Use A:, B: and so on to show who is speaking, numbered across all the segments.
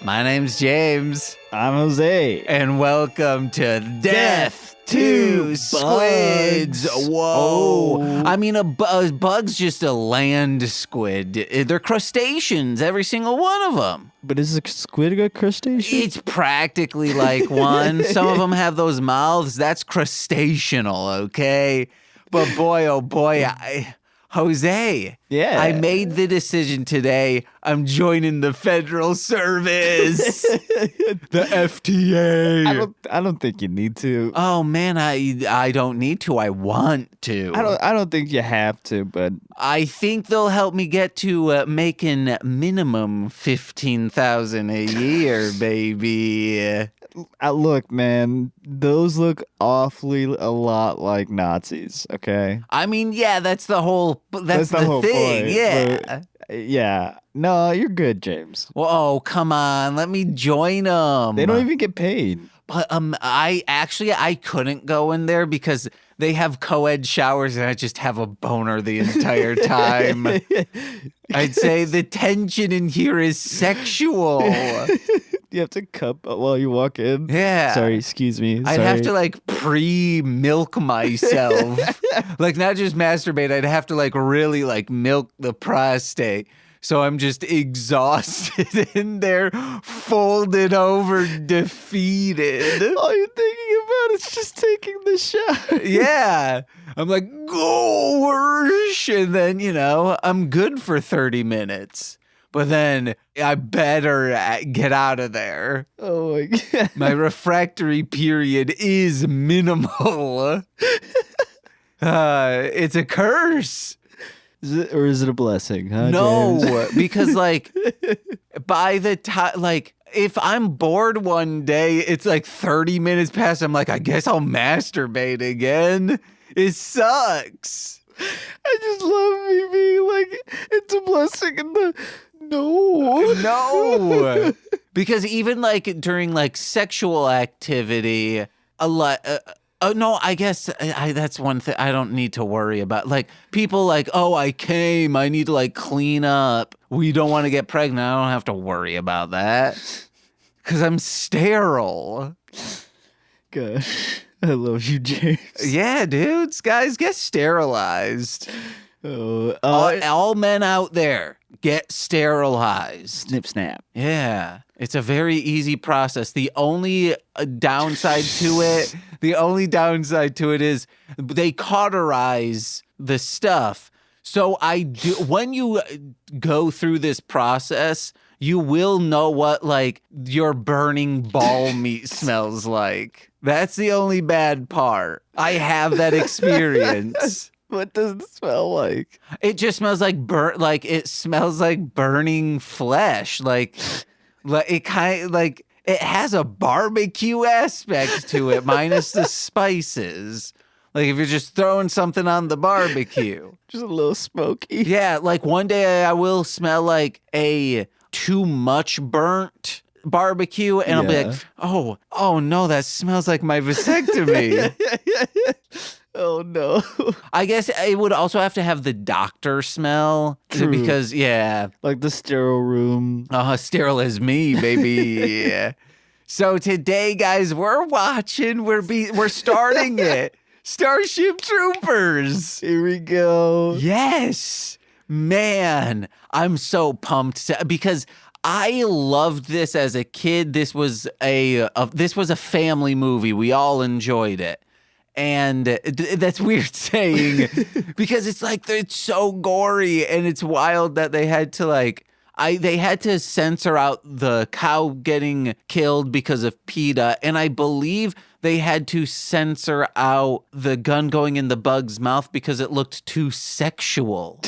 A: My name's James.
B: I'm Jose.
A: And welcome to Deth to Squids. Whoa.
B: Oh.
A: I mean, a bug's just a land squid. They're crustaceans, every single one of them.
B: But is a squid a crustacean?
A: It's practically like one. Some of them have those mouths. That's crustaceanal, okay? But boy, oh boy, Jose.
B: Yeah.
A: I made the decision today. I'm joining the federal service. The FTA.
B: I don't think you need to.
A: Oh man, I don't need to. I want to.
B: I don't think you have to, but
A: I think they'll help me get to making minimum $15,000 a year, baby.
B: look, man, those look awfully a lot like Nazis, okay?
A: I mean, yeah, that's the whole thing.
B: Point.
A: Yeah.
B: Yeah. No, you're good, James.
A: Well, oh, come on. Let me join them.
B: They don't even get paid.
A: But I couldn't go in there because they have co-ed showers and I just have a boner the entire time. I'd say the tension in here is sexual.
B: You have to cup while you walk in.
A: Yeah.
B: Sorry, excuse me.
A: I'd have to like pre-milk myself. Like not just masturbate, I'd have to like really like milk the prostate. So I'm just exhausted in there, folded over, defeated.
B: All you're thinking about is just taking the shower.
A: Yeah. I'm like, gosh. And then, I'm good for 30 minutes. But then I better get out of there.
B: Oh, my God.
A: My refractory period is minimal. It's a curse.
B: Or is it a blessing, huh,
A: No,
B: James?
A: because by the time, if I'm bored one day, it's 30 minutes past. I'm like, I guess I'll masturbate again. It sucks.
B: I just love me being like, it's a blessing and
A: No. Because even during sexual activity, a lot. No, I guess that's one thing I don't need to worry about. People oh, I came, I need to clean up. We don't want to get pregnant. I don't have to worry about that because I'm sterile.
B: Gosh, I love you, James.
A: Yeah, dudes, guys, get sterilized.
B: Oh,
A: all men out there, get sterilized.
B: snip, snap.
A: Yeah, it's a very easy process. The only downside to it is they cauterize the stuff. So when you go through this process, you will know what your burning ball meat smells like. That's the only bad part. I have that experience.
B: What does it smell like?
A: It just smells like it smells like burning flesh. It it has a barbecue aspect to it, minus the spices. If you're just throwing something on the barbecue.
B: Just a little smoky.
A: Yeah, one day I will smell like a too much burnt barbecue, and I'll be like, oh no, that smells like my vasectomy.
B: Oh no.
A: I guess it would also have to have the doctor smell because
B: like the sterile room.
A: Sterile as me, baby. Yeah. So today, guys, we're starting it. Starship Troopers.
B: Here we go.
A: Yes, man, I'm so pumped because I loved this as a kid. This was a family movie. We all enjoyed it. And that's weird saying because it's so gory and it's wild that they had to they had to censor out the cow getting killed because of PETA, and I believe they had to censor out the gun going in the bug's mouth because it looked too sexual.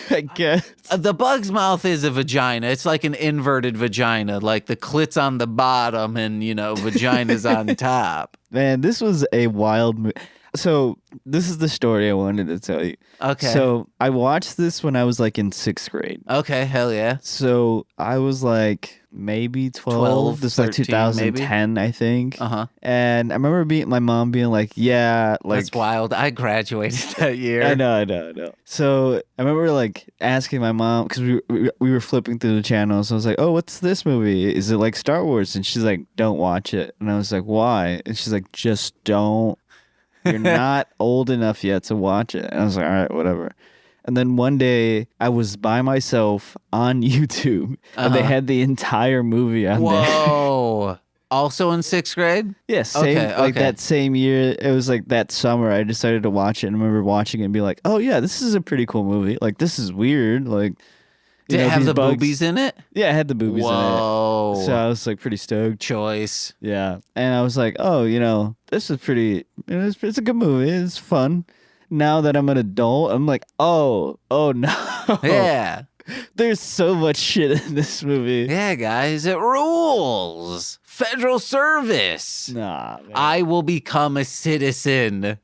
B: I guess.
A: The bug's mouth is a vagina. It's like an inverted vagina, the clit's on the bottom and, vagina's on top.
B: Man, this was a wild movie. So this is the story I wanted to tell you.
A: Okay.
B: So I watched this when I was like in 6th grade.
A: Okay, hell yeah.
B: So I was like maybe 12.
A: 12,
B: This is like
A: 13
B: 2010, I think.
A: Uh-huh.
B: And I remember my mom being like, yeah, like.
A: That's wild. I graduated that year.
B: I know. So I remember like asking my mom, because we were flipping through the channels. So I was like, oh, what's this movie? Is it like Star Wars? And she's like, don't watch it. And I was like, why? And she's like, just don't. You're not old enough yet to watch it. And I was like, all right, whatever. And then one day I was by myself on YouTube and they had the entire movie on there.
A: Whoa. Also in 6th grade?
B: Yeah, same,
A: Okay.
B: that same year. It was like that summer I decided to watch it and I remember watching it and be like, oh yeah, this is a pretty cool movie. Like, this is weird. Like,
A: Did it have
B: these
A: the
B: bugs.
A: boobies in it?
B: Yeah, it had the boobies in
A: Whoa.
B: it. So I was like pretty stoked.
A: Choice.
B: Yeah. And I was like, oh, this is pretty, it's a good movie. It's fun. Now that I'm an adult, I'm like, oh no.
A: Yeah.
B: There's so much shit in this movie.
A: Yeah, guys, it rules. Federal service.
B: Nah, man.
A: I will become a citizen.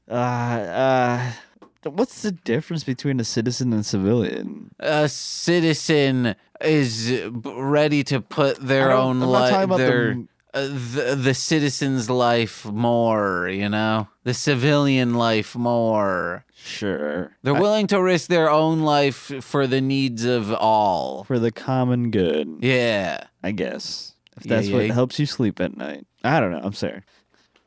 B: What's the difference between a citizen and a civilian?
A: A citizen is ready to put their own
B: I'm not talking
A: life,
B: about
A: the citizen's life more, the civilian life more.
B: Sure.
A: They're willing to risk their own life for the needs of all.
B: For the common good.
A: Yeah.
B: I guess. If that's what helps you sleep at night. I don't know. I'm sorry.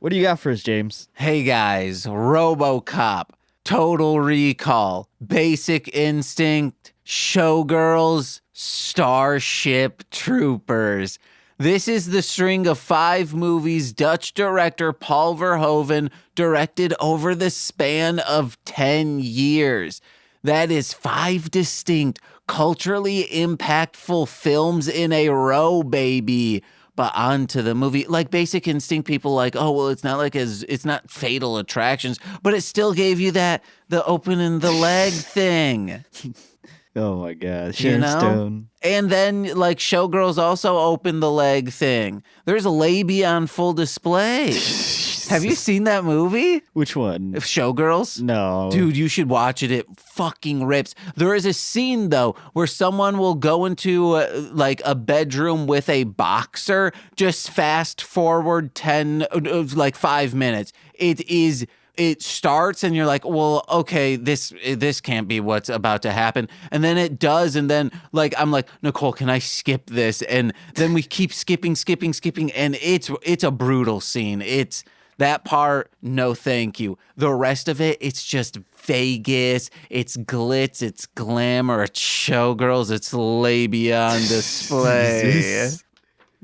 B: What do you got for us, James?
A: Hey guys, RoboCop, Total Recall, Basic Instinct, Showgirls, Starship Troopers. This is the string of 5 movies Dutch director Paul Verhoeven directed over the span of 10 years. That is 5 distinct, culturally impactful films in a row, baby. But on to the movie. Like Basic Instinct, people like, oh, well, it's not Fatal Attractions, but it still gave you the opening the leg thing.
B: Oh my God, Sharon Stone.
A: And then like Showgirls also opened the leg thing. There's a labia on full display. Have you seen that movie?
B: Which one?
A: Showgirls?
B: No.
A: Dude, you should watch it. It fucking rips. There is a scene, though, where someone will go into like a bedroom with a boxer. Just fast forward 5 minutes. It starts and you're like, well, okay, this can't be what's about to happen. And then it does. And then like, I'm like, Nicole, can I skip this? And then we keep skipping. And it's a brutal scene. It's that part. No, thank you. The rest of it, it's just Vegas. It's glitz. It's glamour. It's Showgirls. It's labia on display.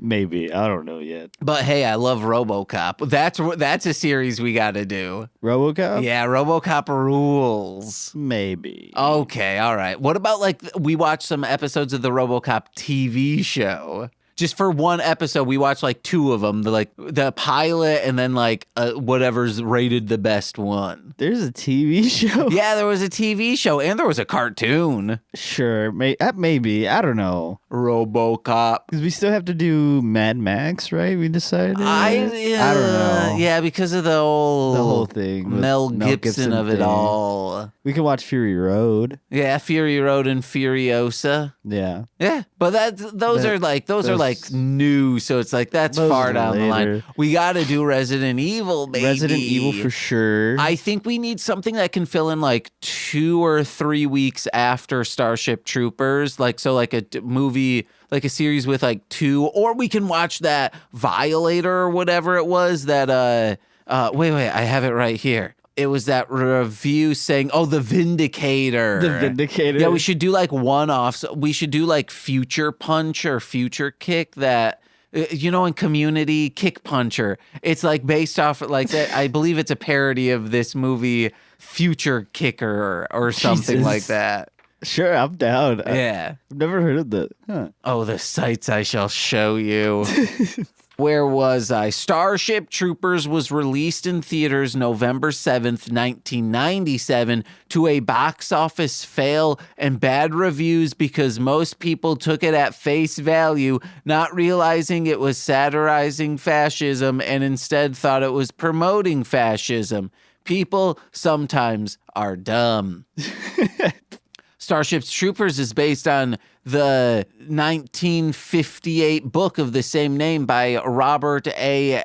B: Maybe. I don't know yet.
A: But hey, I love RoboCop. That's a series we got to do.
B: RoboCop?
A: Yeah, RoboCop rules.
B: Maybe.
A: Okay, all right. What about like we watched some episodes of the RoboCop TV show? Just for one episode, we watched like 2 of them, the pilot and then like whatever's rated the best one.
B: There's a TV show?
A: Yeah, there was a TV show and there was a cartoon.
B: Sure, maybe. I don't know.
A: RoboCop.
B: Because we still have to do Mad Max, right? We decided.
A: I don't know. Yeah, because of the whole
B: thing.
A: Mel Gibson of it all.
B: We can watch Fury Road.
A: Yeah, Fury Road and Furiosa.
B: Yeah.
A: Yeah, but those are new, so it's like that's far down the line. We got to do Resident Evil, baby.
B: Resident Evil for sure.
A: I think we need something that can fill in like 2 or 3 weeks after Starship Troopers, like a movie, like a series with like 2, or we can watch that Violator or whatever it was that wait, I have it right here. It was that review saying, oh, The Vindicator.
B: The Vindicator.
A: Yeah, we should do like one-offs. We should do like Future Punch or Future Kick that, in Community, Kick Puncher. It's like based off like that. I believe it's a parody of this movie, Future Kicker or something
B: Jesus.
A: like that.
B: Sure, I'm down.
A: Yeah.
B: I've never heard of that. Huh.
A: Oh, the sights I shall show you. Where was I? Starship Troopers was released in theaters November 7th, 1997, to a box office fail and bad reviews because most people took it at face value, not realizing it was satirizing fascism and instead thought it was promoting fascism. People sometimes are dumb. Starship Troopers is based on the 1958 book of the same name by Robert A.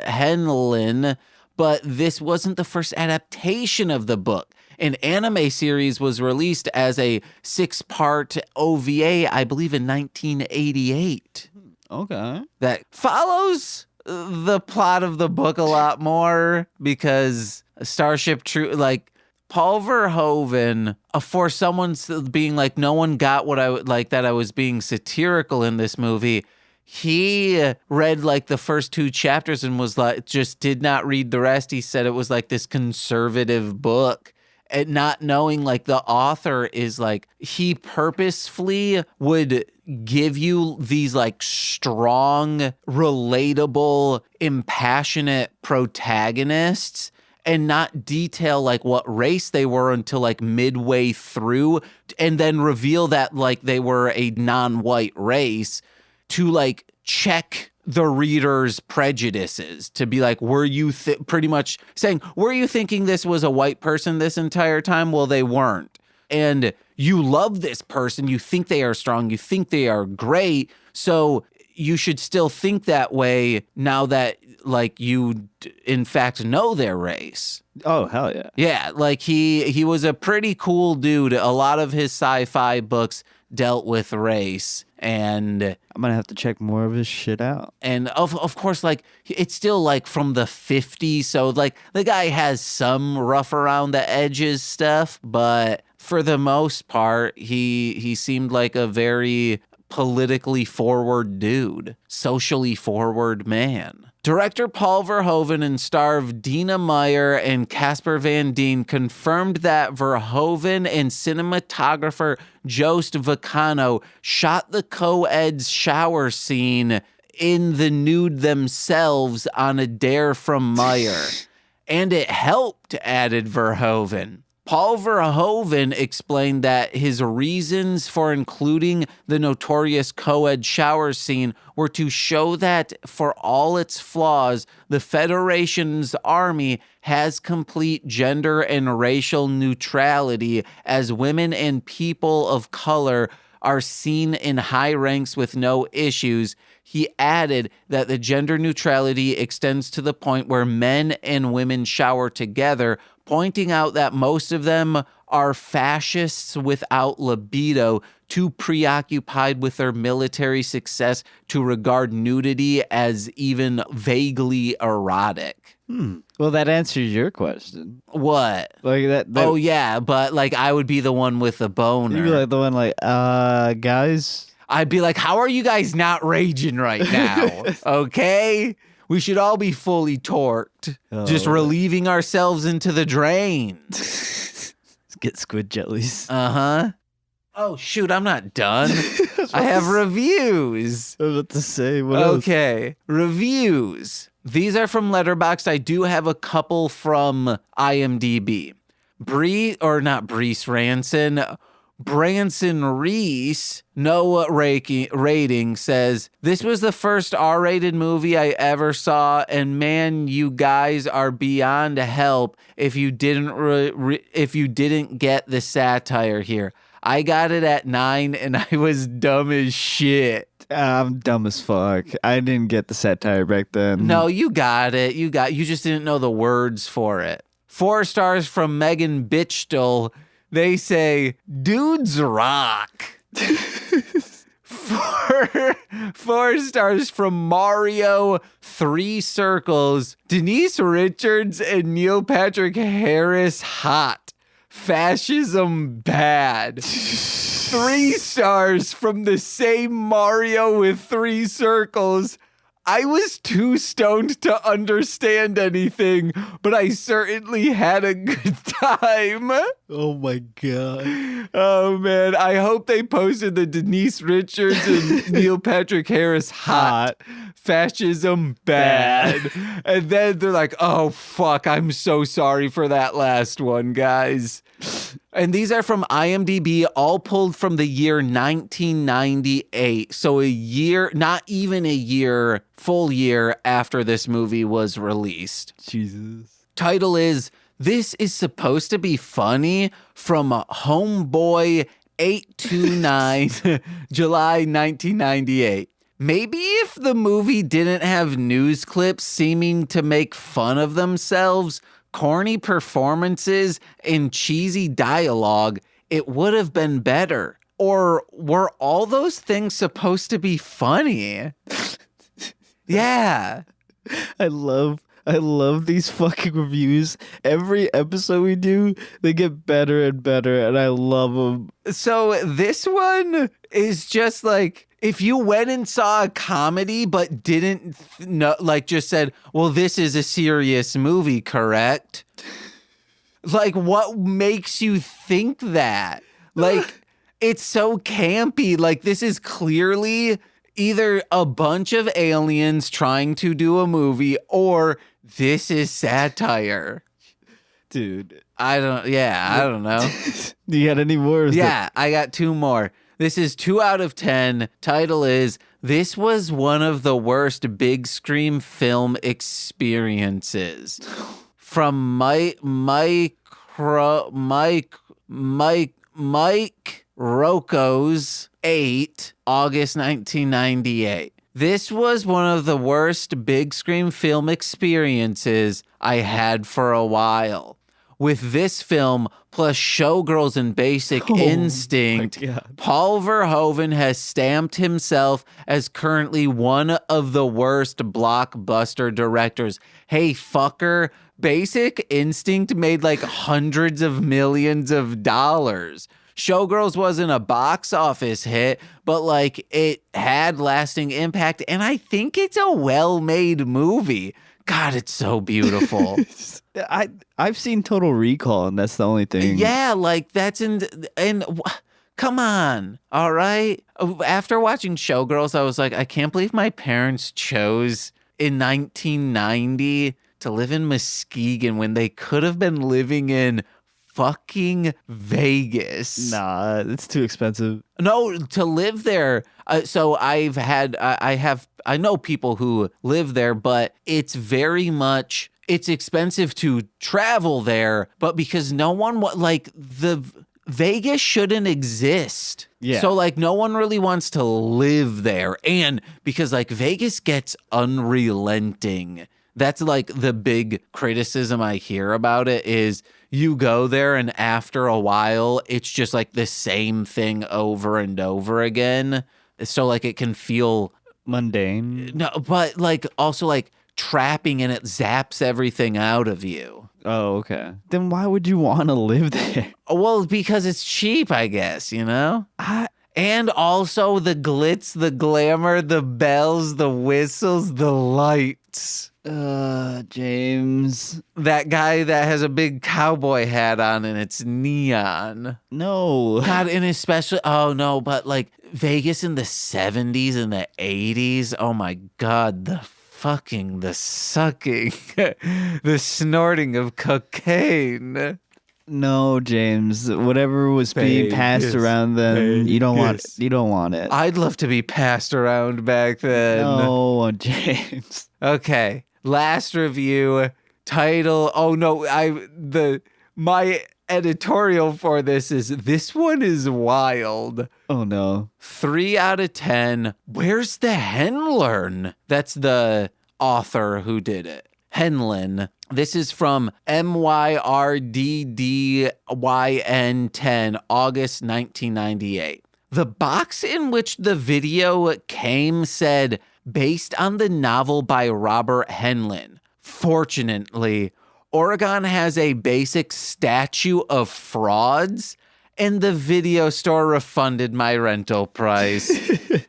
A: Henlin, but this wasn't the first adaptation of the book. An anime series was released as a 6-part OVA, I believe, in 1988.
B: Okay.
A: That follows the plot of the book a lot more because Starship Troopers, like, Paul Verhoeven, for someone being like, no one got what I like, that I was being satirical in this movie. He read like the first 2 chapters and was like, just did not read the rest. He said it was like this conservative book, and not knowing like the author is like, he purposefully would give you these like strong, relatable, impassionate protagonists and not detail like what race they were until like midway through, and then reveal that like they were a non-white race to like check the reader's prejudices, to be like, were you pretty much saying, were you thinking this was a white person this entire time? Well, they weren't. And you love this person. You think they are strong. You think they are great. So you should still think that way now that like you in fact know their race.
B: Oh, hell yeah.
A: Yeah, like he was a pretty cool dude. A lot of his sci-fi books dealt with race, and
B: I'm gonna have to check more of his shit out.
A: And of course, like, it's still like from the 50s, so like the guy has some rough around the edges stuff, but for the most part, he seemed like a very politically forward dude, socially forward man. Director Paul Verhoeven and star of Dina Meyer and Casper Van Dien confirmed that Verhoeven and cinematographer Joost Vacano shot the co-ed's shower scene in the nude themselves on a dare from Meyer. And it helped, added Verhoeven. Paul Verhoeven explained that his reasons for including the notorious co-ed shower scene were to show that, for all its flaws, the Federation's army has complete gender and racial neutrality, as women and people of color are seen in high ranks with no issues. He added that the gender neutrality extends to the point where men and women shower together, pointing out that most of them are fascists without libido, too preoccupied with their military success to regard nudity as even vaguely erotic.
B: Well, that answers your question.
A: What?
B: Like that.
A: Oh, yeah, but like I would be the one with the boner.
B: You'd be like the one like, guys.
A: I'd be like, how are you guys not raging right now? Okay? We should all be fully torqued, just relieving ourselves into the drain.
B: Get squid jellies.
A: Uh-huh. Oh, shoot, I'm not done. I have reviews.
B: I was about to say, what else?
A: Okay, reviews. These are from Letterboxd. I do have a couple from IMDb. Branson Reese, no rating, says, this was the first R-rated movie I ever saw, and man, you guys are beyond help if you didn't get the satire here. I got it at 9, and I was dumb as shit.
B: I'm dumb as fuck. I didn't get the satire back then.
A: No, you got it. You just didn't know the words for it. 4 stars from Megan Bitchtel. They say, dudes rock. 4 stars from Mario, 3 circles. Denise Richards and Neil Patrick Harris, hot. Fascism, bad. 3 stars from the same Mario with 3 circles. I was too stoned to understand anything, but I certainly had a good time.
B: Oh my God.
A: Oh man, I hope they posted the Denise Richards and Neil Patrick Harris hot. Fascism bad. And then they're like, oh fuck, I'm so sorry for that last one, guys. And these are from IMDb, all pulled from the year 1998. So a year, not even a year, full year after this movie was released.
B: Jesus.
A: Title is This is supposed to be funny from Homeboy 829, July 1998. Maybe if the movie didn't have news clips seeming to make fun of themselves, corny performances, and cheesy dialogue, it would have been better. Or were all those things supposed to be funny? Yeah.
B: I love these fucking reviews. Every episode we do, they get better and better, and I love them.
A: So this one is just like, if you went and saw a comedy but didn't know, like just said, well, this is a serious movie, correct? Like, what makes you think that? Like, it's so campy. Like, this is clearly either a bunch of aliens trying to do a movie or this is satire.
B: Dude.
A: I don't know.
B: Do you got any more?
A: Yeah, I got 2 more. This is 2 out of 10. Title is, this was one of the worst big screen film experiences. From Mike Rocco's 8, August 1998. This was one of the worst big screen film experiences I had for a while. With this film, plus Showgirls and Basic Instinct, Paul Verhoeven has stamped himself as currently one of the worst blockbuster directors. Hey, fucker, Basic Instinct made like hundreds of millions of dollars. Showgirls wasn't a box office hit, but like it had lasting impact, and I think it's a well-made movie. God, it's so beautiful.
B: I've seen Total Recall, and that's the only thing.
A: Yeah, like that's come on, all right? After watching Showgirls, I was like, I can't believe my parents chose in 1990 to live in Muskegon when they could have been living in fucking Vegas.
B: Nah, it's too expensive.
A: No, to live there. So I know people who live there, but it's very much, it's expensive to travel there, but because no one, Vegas shouldn't exist.
B: Yeah.
A: So like no one really wants to live there. And because like Vegas gets unrelenting. That's like the big criticism I hear about it is you go there and after a while, it's just like the same thing over and over again. So like it can feel
B: mundane.
A: No, but like also like trapping and it zaps everything out of you.
B: Oh, okay. Then why would you want to live there?
A: Well, because it's cheap, I guess, you know? And also the glitz, the glamour, the bells, the whistles, the lights.
B: James.
A: That guy that has a big cowboy hat on and it's neon.
B: No.
A: God, and especially, but like Vegas in the 70s and the 80s. Oh my God, the sucking, the snorting of cocaine.
B: No, James. Whatever was being passed around then, you don't want it.
A: I'd love to be passed around back then.
B: No, James.
A: Okay. Last review. Title. Oh no, my editorial for this one is wild.
B: Oh no.
A: 3 out of 10. Where's the Henlern? That's the author who did it. Henlin. This is from MYRDDYN 10, August 1998. The box in which the video came said, based on the novel by Robert Henlin. Fortunately, Oregon has a basic statue of frauds, and the video store refunded my rental price.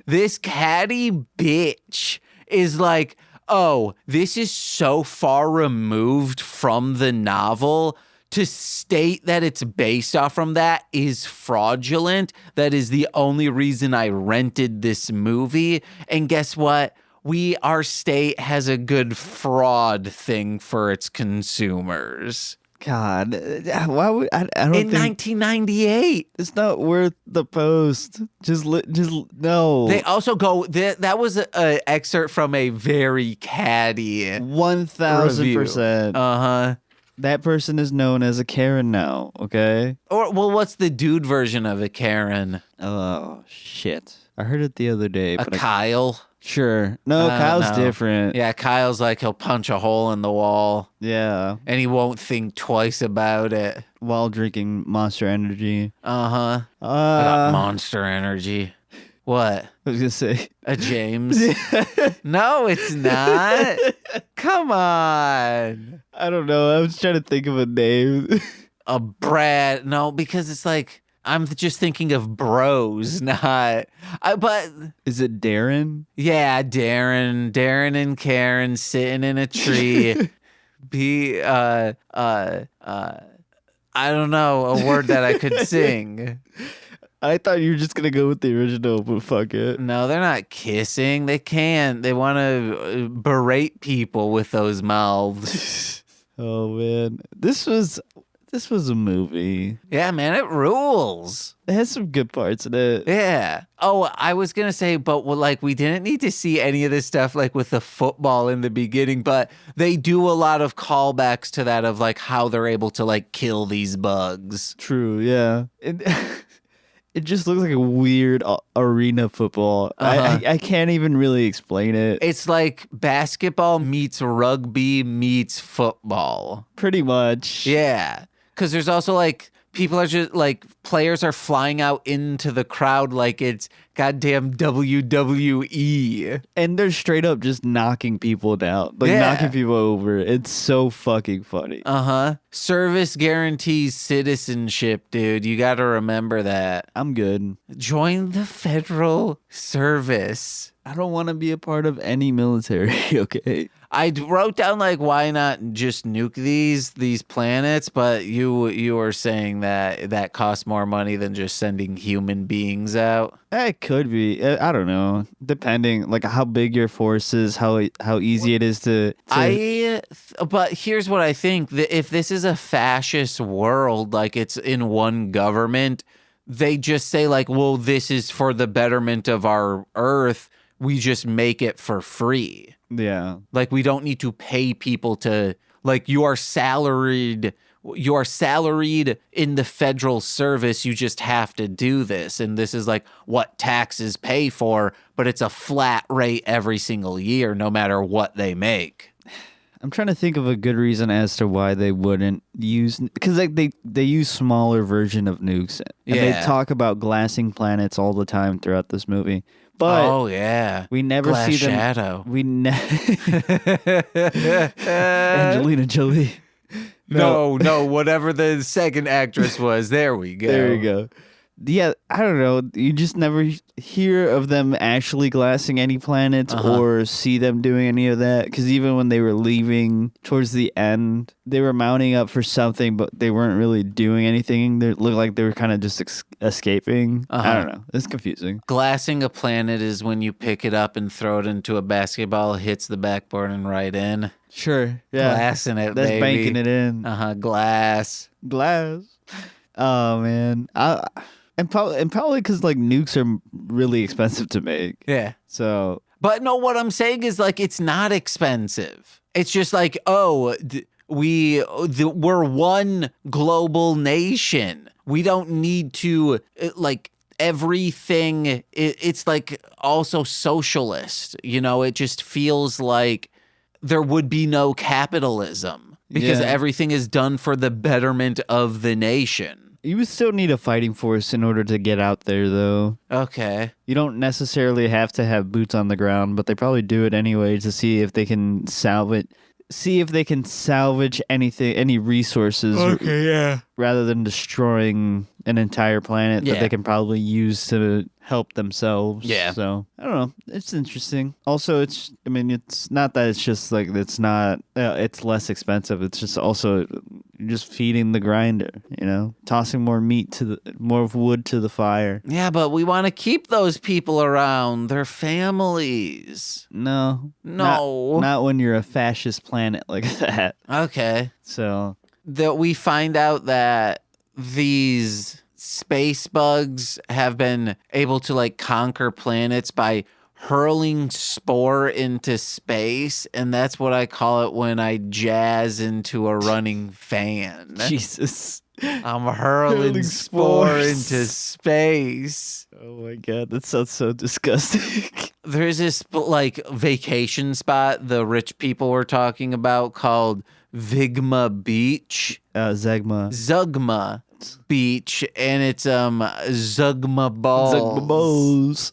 A: This catty bitch is like, oh, this is so far removed from the novel. To state that it's based off from that is fraudulent. That is the only reason I rented this movie. And guess what? Our state has a good fraud thing for its consumers.
B: God, why would I don't
A: in
B: think
A: 1998?
B: It's not worth the post. Just no.
A: They also go. That was an excerpt from a very catty
B: 1000%. That person is known as a Karen now, okay?
A: Or, well, what's the dude version of a Karen?
B: Oh, shit. I heard it the other day.
A: A
B: But
A: Kyle?
B: sure. No,
A: I don't
B: Kyle's
A: know.
B: different.
A: Yeah, Kyle's like he'll punch a hole in the wall
B: Yeah.
A: and he won't think twice about it.
B: While drinking Monster Energy.
A: Uh-huh. I got
B: I
A: Monster Energy. What?
B: was going to say.
A: A James? No, it's not. Come on.
B: I don't know. I was trying to think of a name.
A: A Brad. No, because it's like, I'm just thinking of bros, not. But
B: Is it Darren?
A: yeah, Darren and Karen sitting in a tree. I don't know, a word that I could sing.
B: I thought you were just going to go with the original, but fuck it.
A: No, they're not kissing. They can't. They want to berate people with those mouths.
B: Oh, man. This was a movie.
A: Yeah, man, it rules.
B: It has some good parts in it.
A: Yeah. Oh, I was going to say, but like, we didn't need to see any of this stuff like with the football in the beginning, but they do a lot of callbacks to that of like how they're able to like kill these bugs.
B: True, yeah. It just looks like a weird arena football. I can't even really explain it.
A: It's like basketball meets rugby meets football.
B: Pretty much.
A: Yeah. Because there's also like people are just like players are flying out into the crowd like it's goddamn WWE.
B: And they're straight up just knocking people down. Like knocking people over. It's so fucking funny.
A: Uh-huh. Service guarantees citizenship, dude. You got to remember that.
B: I'm good.
A: Join the federal service.
B: I don't want to be a part of any military, okay?
A: I wrote down like why not just nuke these planets, but you were saying that costs more money than just sending human beings out.
B: It could be. I don't know. Depending, like how big your force is, how easy it is to.
A: But here's what I think: that if this is a fascist world, like it's in one government, they just say like, well, this is for the betterment of our Earth. We just make it for free.
B: Yeah.
A: Like we don't need to pay people to like you are salaried in the federal service. You just have to do this. And this is like what taxes pay for, but it's a flat rate every single year, no matter what they make.
B: I'm trying to think of a good reason as to why they wouldn't use, because like they use smaller version of nukes, and they talk about glassing planets all the time throughout this movie. But
A: oh yeah,
B: we never
A: Glass
B: see them.
A: Shadow.
B: Angelina Jolie.
A: No, whatever the second actress was. There we go.
B: There you go. Yeah, I don't know. You just never hear of them actually glassing any planets or see them doing any of that. Because even when they were leaving towards the end, they were mounting up for something, but they weren't really doing anything. They looked like they were kind of just escaping. I don't know. It's confusing.
A: Glassing a planet is when you pick it up and throw it into a basketball, hits the backboard and right in.
B: Sure. Yeah.
A: Glassing it,
B: That's
A: baby.
B: banking it in.
A: Glass.
B: Oh, man. And probably because like nukes are really expensive to make.
A: Yeah.
B: So,
A: but no, what I'm saying is like it's not expensive. It's just like we're one global nation. We don't need to like everything. It's like also socialist. You know, it just feels like there would be no capitalism because everything is done for the betterment of the nation.
B: You would still need a fighting force in order to get out there, though.
A: Okay.
B: You don't necessarily have to have boots on the ground, but they probably do it anyway to see if they can salvage anything, any resources.
A: Okay, yeah.
B: Rather than destroying an entire planet that they can probably use to help themselves.
A: Yeah.
B: So, I don't know. It's interesting. Also, it's not that it's just like, it's less expensive. It's just also just feeding the grinder, you know, tossing more wood to the fire.
A: Yeah, but we want to keep those people around. Their families.
B: No.
A: No.
B: Not when you're a fascist planet like that.
A: Okay.
B: So.
A: That we find out that these space bugs have been able to like conquer planets by hurling spore into space, and that's what I call it when I jazz into a running fan.
B: Jesus.
A: I'm hurling spore into space.
B: Oh my god, that sounds so disgusting.
A: There's this like vacation spot the rich people were talking about called Vigma Beach. Zugma Beach, and it's Zugma Balls.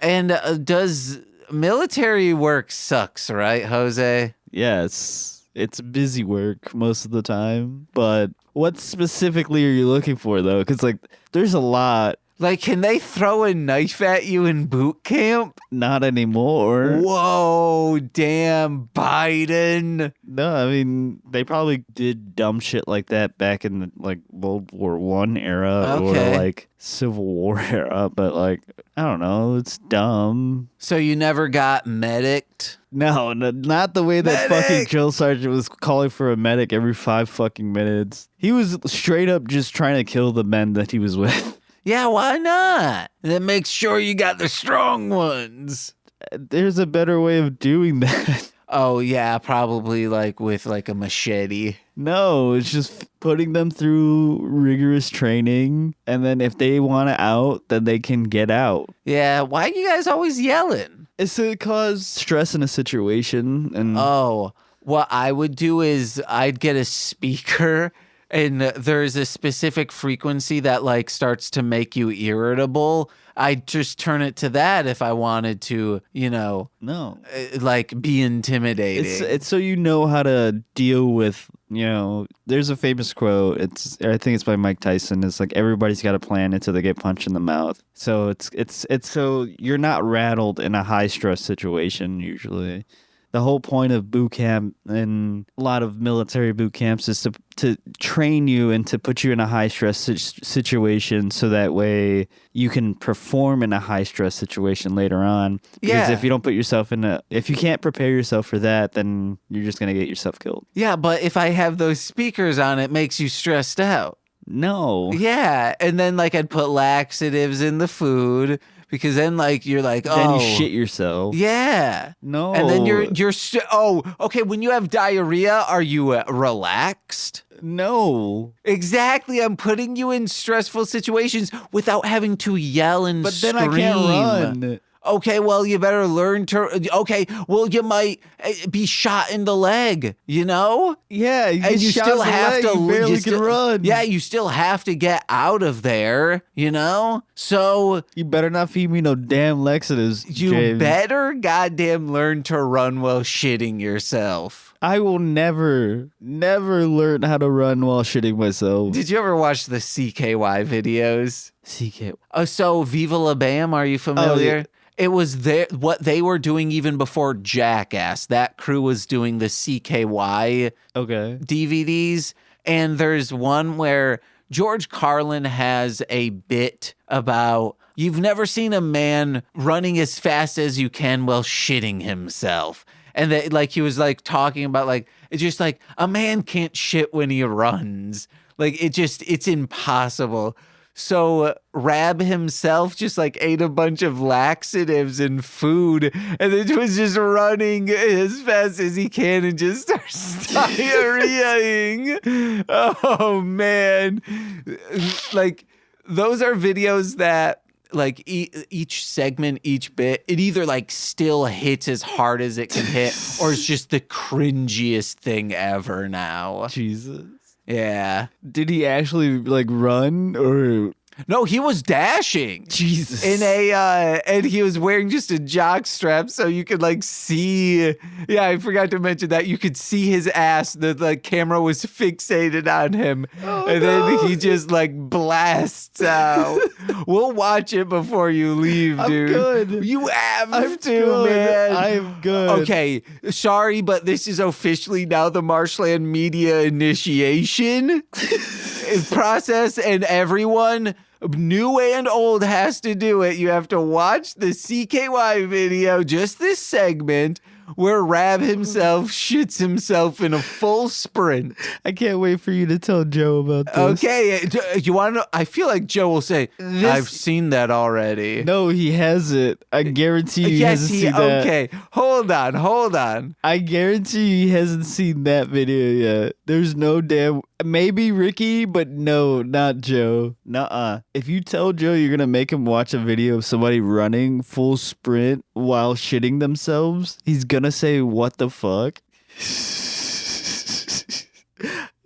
A: And does military work sucks, right, Jose?
B: Yes, it's busy work most of the time, but what specifically are you looking for though? Because like, there's a lot.
A: Like, can they throw a knife at you in boot camp?
B: Not anymore.
A: Whoa, damn, Biden.
B: No, I mean, they probably did dumb shit like that back in the like World War I era or like Civil War era, but like, I don't know, it's dumb.
A: So you never got medicked?
B: No, not the way that fucking drill sergeant was calling for a medic every 5 fucking minutes. He was straight up just trying to kill the men that he was with.
A: Yeah, why not? That makes sure you got the strong ones.
B: There's a better way of doing that.
A: Oh, yeah, probably like with like a machete.
B: No, it's just putting them through rigorous training. And then if they want out, then they can get out.
A: Yeah, why are you guys always yelling?
B: It's to cause stress in a situation. And
A: oh, what I would do is I'd get a speaker, and there's a specific frequency that like starts to make you irritable. I'd just turn it to that if I wanted to, you know, like be intimidating.
B: It's so you know how to deal with, you know, there's a famous quote. I think it's by Mike Tyson. It's like everybody's got a plan until they get punched in the mouth. So it's so you're not rattled in a high stress situation usually. The whole point of boot camp and a lot of military boot camps is to train you and to put you in a high stress situation so that way you can perform in a high stress situation later on. Because if you don't put yourself if you can't prepare yourself for that, then you're just going to get yourself killed.
A: Yeah, but if I have those speakers on, it makes you stressed out.
B: No.
A: Yeah, and then like I'd put laxatives in the food. Because then, like, you're like, oh.
B: Then you shit yourself.
A: Yeah.
B: No.
A: And then okay, when you have diarrhea, are you relaxed?
B: No.
A: Exactly. I'm putting you in stressful situations without having to yell and scream.
B: But then I can't run.
A: Okay, well, you better learn to. Okay, well, you might be shot in the leg, you know?
B: Yeah,
A: and you still have to.
B: You barely can run.
A: Yeah, you still have to get out of there, you know? So.
B: You better not feed me no damn laxatives.
A: You
B: James.
A: better goddamn learn to run while shitting yourself.
B: I will never learn how to run while shitting myself.
A: Did you ever watch the CKY videos?
B: CKY.
A: So Viva La Bam, are you familiar?
B: Oh, yeah.
A: It was what they were doing even before Jackass. That crew was doing the CKY DVDs. And there's one where George Carlin has a bit about you've never seen a man running as fast as you can while shitting himself. And that, like, he was like talking about like, it's just like a man can't shit when he runs. Like it's impossible. So Rab himself just like ate a bunch of laxatives and food and then was just running as fast as he can and just starts diarrheaing. Oh man. Like those are videos that like each segment, each bit, it either like still hits as hard as it can hit or it's just the cringiest thing ever now.
B: Jesus.
A: Yeah.
B: Did he actually like run or?
A: No, he was dashing.
B: Jesus.
A: And he was wearing just a jock strap so you could like see. Yeah, I forgot to mention that you could see his ass. The camera was fixated on him. Then he just like blasts out. We'll watch it before you leave, dude.
B: I'm good.
A: You have to,
B: good.
A: man.
B: I'm good.
A: Okay, sorry, but this is officially now the Marshland Media initiation process, and everyone, new and old, has to do it. You have to watch the CKY video, just this segment, where Rab himself shits himself in a full sprint.
B: I can't wait for you to tell Joe about this.
A: Okay, you want to know? I feel like Joe will say, I've seen that already.
B: No, he hasn't. I guarantee you he hasn't seen that.
A: Okay, hold on.
B: I guarantee he hasn't seen that video yet. There's no damn... Maybe Ricky, but no, not Joe. Nuh-uh. If you tell Joe you're going to make him watch a video of somebody running full sprint while shitting themselves, he's going to say, what the fuck?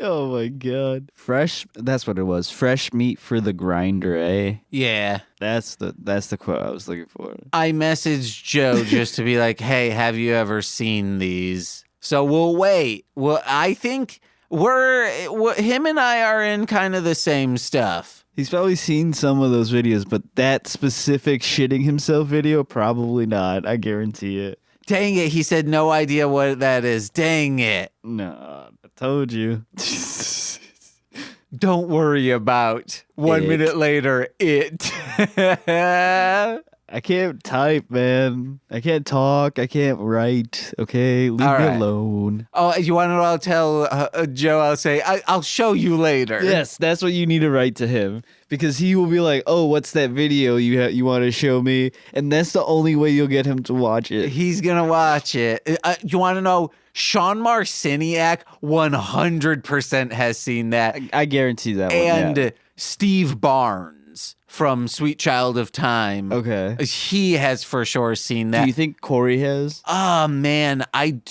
B: Oh my God. Fresh, that's what it was. Fresh meat for the grinder, eh?
A: Yeah.
B: That's the quote I was looking for.
A: I messaged Joe just to be like, hey, have you ever seen these? So we'll wait. Well, I think him and I are in kind of the same stuff.
B: He's probably seen some of those videos, but that specific shitting himself video, probably not. I guarantee it.
A: Dang it. He said no idea what that is. Dang it.
B: No, I told you.
A: Don't worry about 1 minute later, it.
B: I can't type, man. I can't talk. I can't write. Okay, leave me alone.
A: Oh, you want to know? I'll tell Joe. I'll say I'll show you later.
B: Yes, that's what you need to write to him, because he will be like, "Oh, what's that video you want to show me?" And that's the only way you'll get him to watch it.
A: He's gonna watch it. You want to know? Sean Marciniak 100% has seen that.
B: I guarantee that one.
A: And Steve Barnes from Sweet Child of Time.
B: Okay.
A: He has for sure seen that.
B: Do you think Corey has?
A: Oh, man. I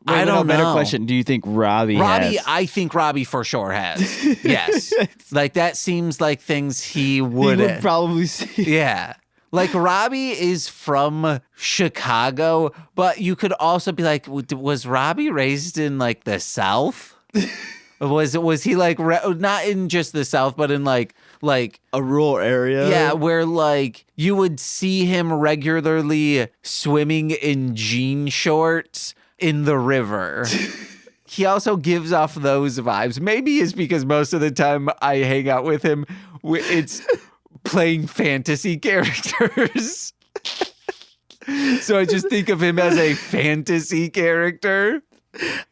A: don't know.
B: Better question. Do you think Robbie has?
A: I think Robbie for sure has. Yes. Like, that seems like things he would
B: probably see.
A: Yeah. Like, Robbie is from Chicago, but you could also be like, was Robbie raised in, like, the South? Was he, like, not in just the South, but in, like
B: a rural area?
A: Yeah, where, like, you would see him regularly swimming in jean shorts in the river. He also gives off those vibes. Maybe it's because most of the time I hang out with him, it's playing fantasy characters. So I just think of him as a fantasy character.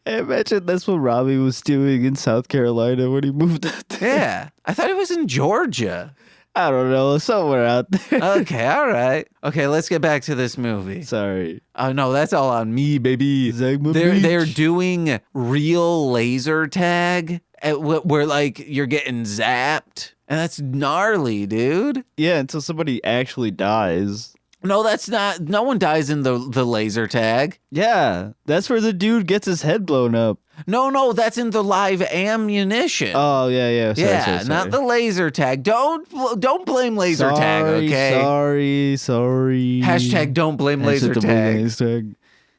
B: I imagine that's what Robbie was doing in South Carolina when he moved out there.
A: Yeah. I thought it was in Georgia.
B: I don't know. Somewhere out there.
A: Okay, all right. Okay, let's get back to this movie.
B: Sorry.
A: Oh, no, that's all on me, baby. They're doing real laser tag where, like, you're getting zapped. And that's gnarly, dude.
B: Yeah, until somebody actually dies.
A: No, that's not. No one dies in the laser tag.
B: Yeah, that's where the dude gets his head blown up.
A: No, that's in the live ammunition.
B: Oh, yeah. Sorry.
A: Not the laser tag. Don't blame laser tag, okay?
B: Sorry.
A: Hashtag don't blame laser tag.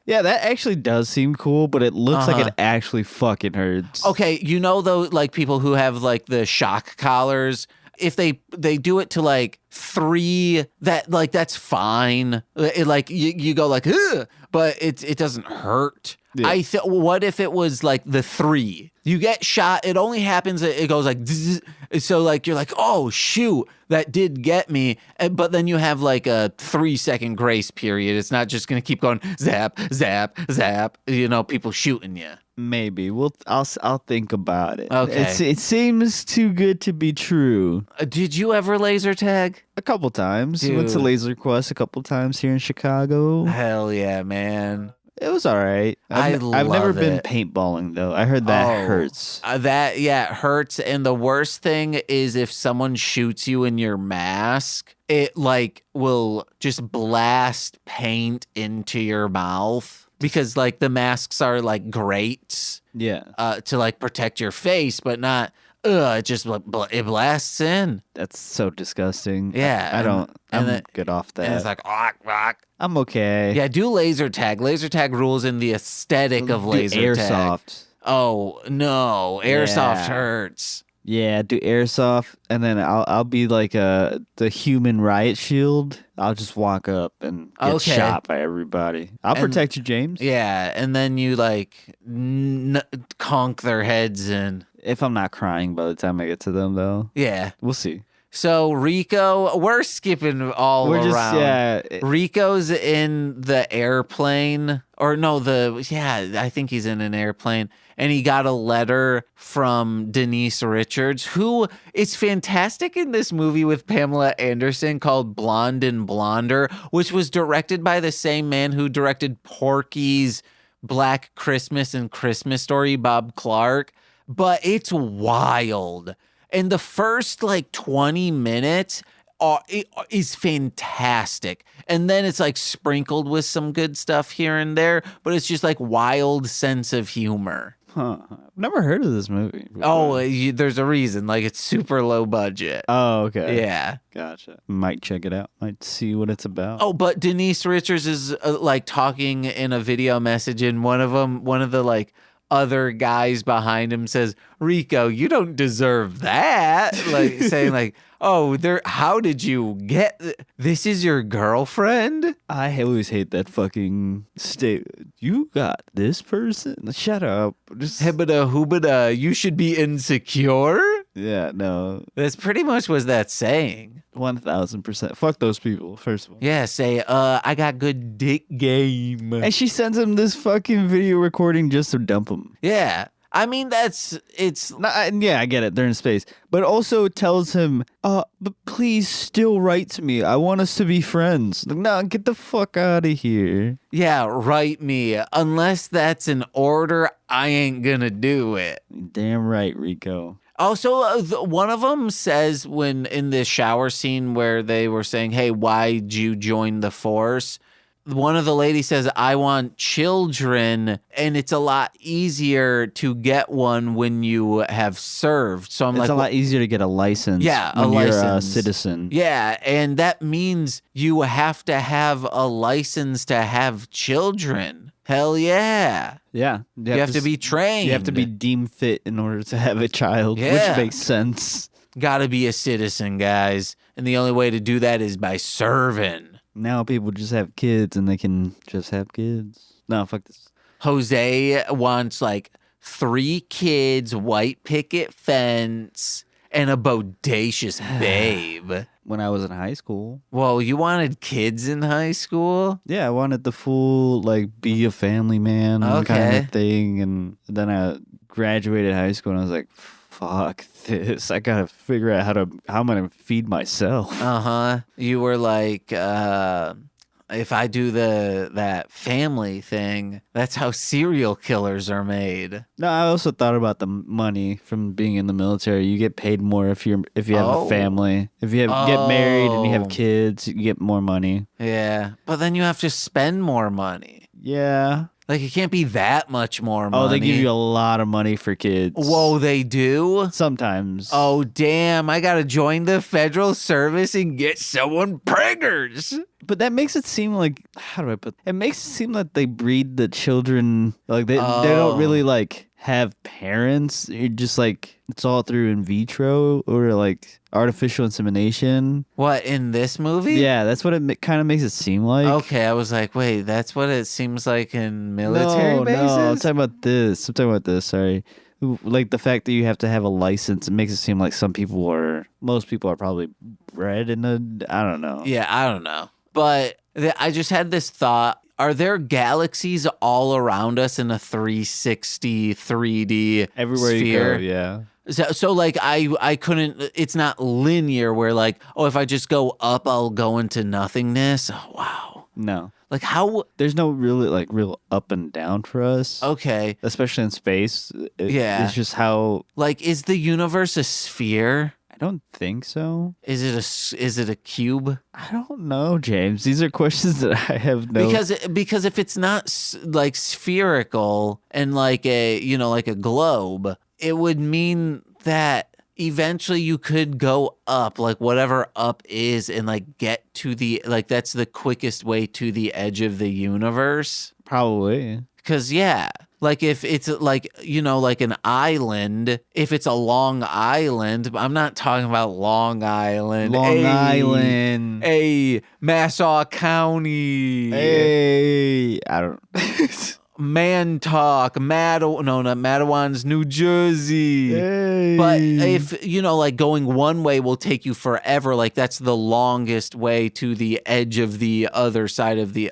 B: Yeah, that actually does seem cool, but it looks like it actually fucking hurts.
A: Okay, you know, though, like, people who have, like, the shock collars, if they do it to, like, 3, that's fine. It, like, you go like, ugh, but it doesn't hurt. Yeah. What if it was like the 3? You get shot. It only happens. It goes like, zzz, so like you're like, oh shoot, that did get me. But then you have like a 3-second grace period. It's not just gonna keep going zap, zap, zap. You know, people shooting you.
B: Maybe I'll think about it.
A: Okay,
B: it seems too good to be true.
A: Did you ever laser tag?
B: A couple times.
A: Dude.
B: Went to Laser Quest a couple times here in Chicago.
A: Hell yeah, man.
B: It was all right. I've never been paintballing though. I heard that hurts.
A: It hurts. And the worst thing is if someone shoots you in your mask, it like will just blast paint into your mouth because like the masks are like grates.
B: Yeah.
A: To like protect your face, but not. It just it blasts in.
B: That's so disgusting.
A: Yeah,
B: I'm good off that.
A: And it's like,
B: I'm okay.
A: Yeah, do laser tag. Laser tag rules in the aesthetic of laser tag.
B: Airsoft.
A: Oh no, airsoft hurts.
B: Yeah, do airsoft, and then I'll be like the human riot shield. I'll just walk up and get shot by everybody. I'll protect you, James.
A: Yeah, and then you like conk their heads in.
B: If I'm not crying by the time I get to them, though.
A: Yeah.
B: We'll see.
A: So Rico, we're skipping all
B: We're just
A: around.
B: yeah.
A: Rico's in the airplane, or no, I think he's in an airplane, and he got a letter from Denise Richards, who is fantastic in this movie with Pamela Anderson called Blonde and Blonder, which was directed by the same man who directed Porky's Black Christmas and Christmas Story, Bob Clark. But it's wild. And the first like 20 minutes is fantastic. And then it's like sprinkled with some good stuff here and there, but it's just like wild sense of humor.
B: Huh. I've never heard of this movie.
A: Oh, there's a reason. Like it's super low budget.
B: Oh, okay.
A: Yeah.
B: Gotcha. Might check it out. Might see what it's about.
A: Oh, but Denise Richards is like talking in a video message, and one of the like other guys behind him says, Rico, you don't deserve that. Like saying like, oh, how did you get this is your girlfriend?
B: I always hate that fucking state. You got this person? Shut up. Just
A: Hebada hoobada, you should be insecure?
B: yeah, no.
A: That's pretty much what that's saying.
B: 1000%. Fuck those people, first of all.
A: Yeah, say, I got good dick game.
B: And she sends him this fucking video recording just to dump him.
A: Yeah. I mean, it's
B: Yeah, I get it. They're in space. But also tells him, but please still write to me. I want us to be friends. Like, no, get the fuck out of here.
A: yeah, write me. Unless that's an order, I ain't gonna do it.
B: Damn right, Rico.
A: Also, one of them says when in the shower scene where they were saying, hey, why'd you join the force? One of the ladies says, I want children, and it's a lot easier to get one when you have served. So I'm
B: It's
A: like,
B: a lot easier to get a license
A: Yeah, a
B: when you're a
A: license.
B: citizen.
A: yeah, and that means you have to have a license to have children. Hell yeah.
B: Yeah.
A: You have to be trained.
B: You have to be deemed fit in order to have a child,
A: Yeah.
B: which makes sense.
A: Gotta be a citizen, guys. And the only way to do that is by serving.
B: Now people just have kids and they can just have kids. No, fuck this.
A: Jose wants like 3 kids, white picket fence, and a bodacious babe.
B: When I was in high school.
A: Whoa, you wanted kids in high school?
B: Yeah, I wanted the full, like, be a family man kind
A: Okay.
B: of thing. And then I graduated high school and I was like, fuck this. I gotta figure out how I'm gonna feed myself.
A: Uh-huh. You were like, if I do that family thing, that's how serial killers are made.
B: No, I also thought about the money from being in the military. You get paid more if you have
A: Oh.
B: a family. If you get married and you
A: Oh.
B: have kids, you get more money.
A: Yeah. But then you have to spend more money.
B: Yeah.
A: Like, it can't be that much more money.
B: Oh, they give you a lot of money for kids.
A: Whoa, they do?
B: Sometimes.
A: Oh, damn. I got to join the federal service and get someone preggers.
B: But that makes it seem like, how do I put it? Makes it seem like they breed the children, like they don't really like have parents. You're just like, it's all through in vitro or like artificial insemination.
A: What, in this movie?
B: Yeah, that's what it kind of makes it seem like.
A: Okay, I was like, wait, that's what it seems like in military
B: No,
A: bases?
B: I'm talking about this. Sorry. Like the fact that you have to have a license, it makes it seem like most people are probably bred in I don't know.
A: Yeah, I don't know. But I just had this thought. Are there galaxies all around us in a 360 3D
B: Everywhere
A: sphere?
B: you go, yeah.
A: So like I couldn't, it's not linear where like, oh, if I just go up, I'll go into nothingness. Oh, wow.
B: No.
A: Like how?
B: There's no real up and down for us.
A: Okay.
B: Especially in space.
A: Yeah.
B: It's just how,
A: Like, is the universe a sphere?
B: I don't think so.
A: Is it a cube?
B: I don't know, James. These are questions that I have no.
A: Because if it's not like spherical and like a globe, it would mean that eventually you could go up, like whatever up is, and like get to that's the quickest way to the edge of the universe.
B: Probably.
A: Because yeah, like if it's like like an island, if it's a Long Island, I'm not talking about Long Island.
B: Long Island.
A: Nassau County.
B: Hey, I don't.
A: Mantalk, no, not Mattawan, New Jersey.
B: Hey.
A: But if, like going one way will take you forever, like that's the longest way to the edge of the other side of the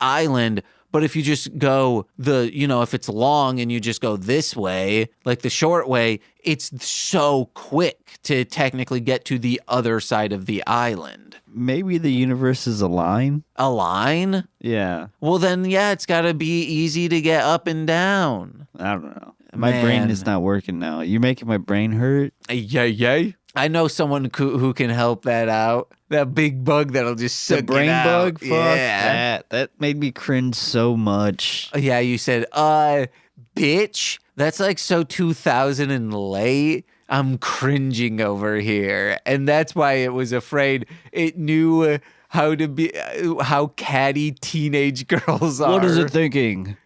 A: island. But if you just go if it's long and you just go this way, like the short way, it's so quick to technically get to the other side of the island.
B: Maybe the universe is a line.
A: A line?
B: Yeah.
A: Well, then, yeah, it's got to be easy to get up and down.
B: I don't know. My brain is not working now. You're making my brain hurt.
A: Yay. I know someone who can help that out. That big bug that'll just suck
B: The brain
A: it out.
B: bug? Fuck
A: Yeah.
B: that made me cringe so much.
A: Yeah, you said, bitch. That's like so 2000 and late. I'm cringing over here. And that's why it was afraid. It knew how catty teenage girls are.
B: What is it thinking?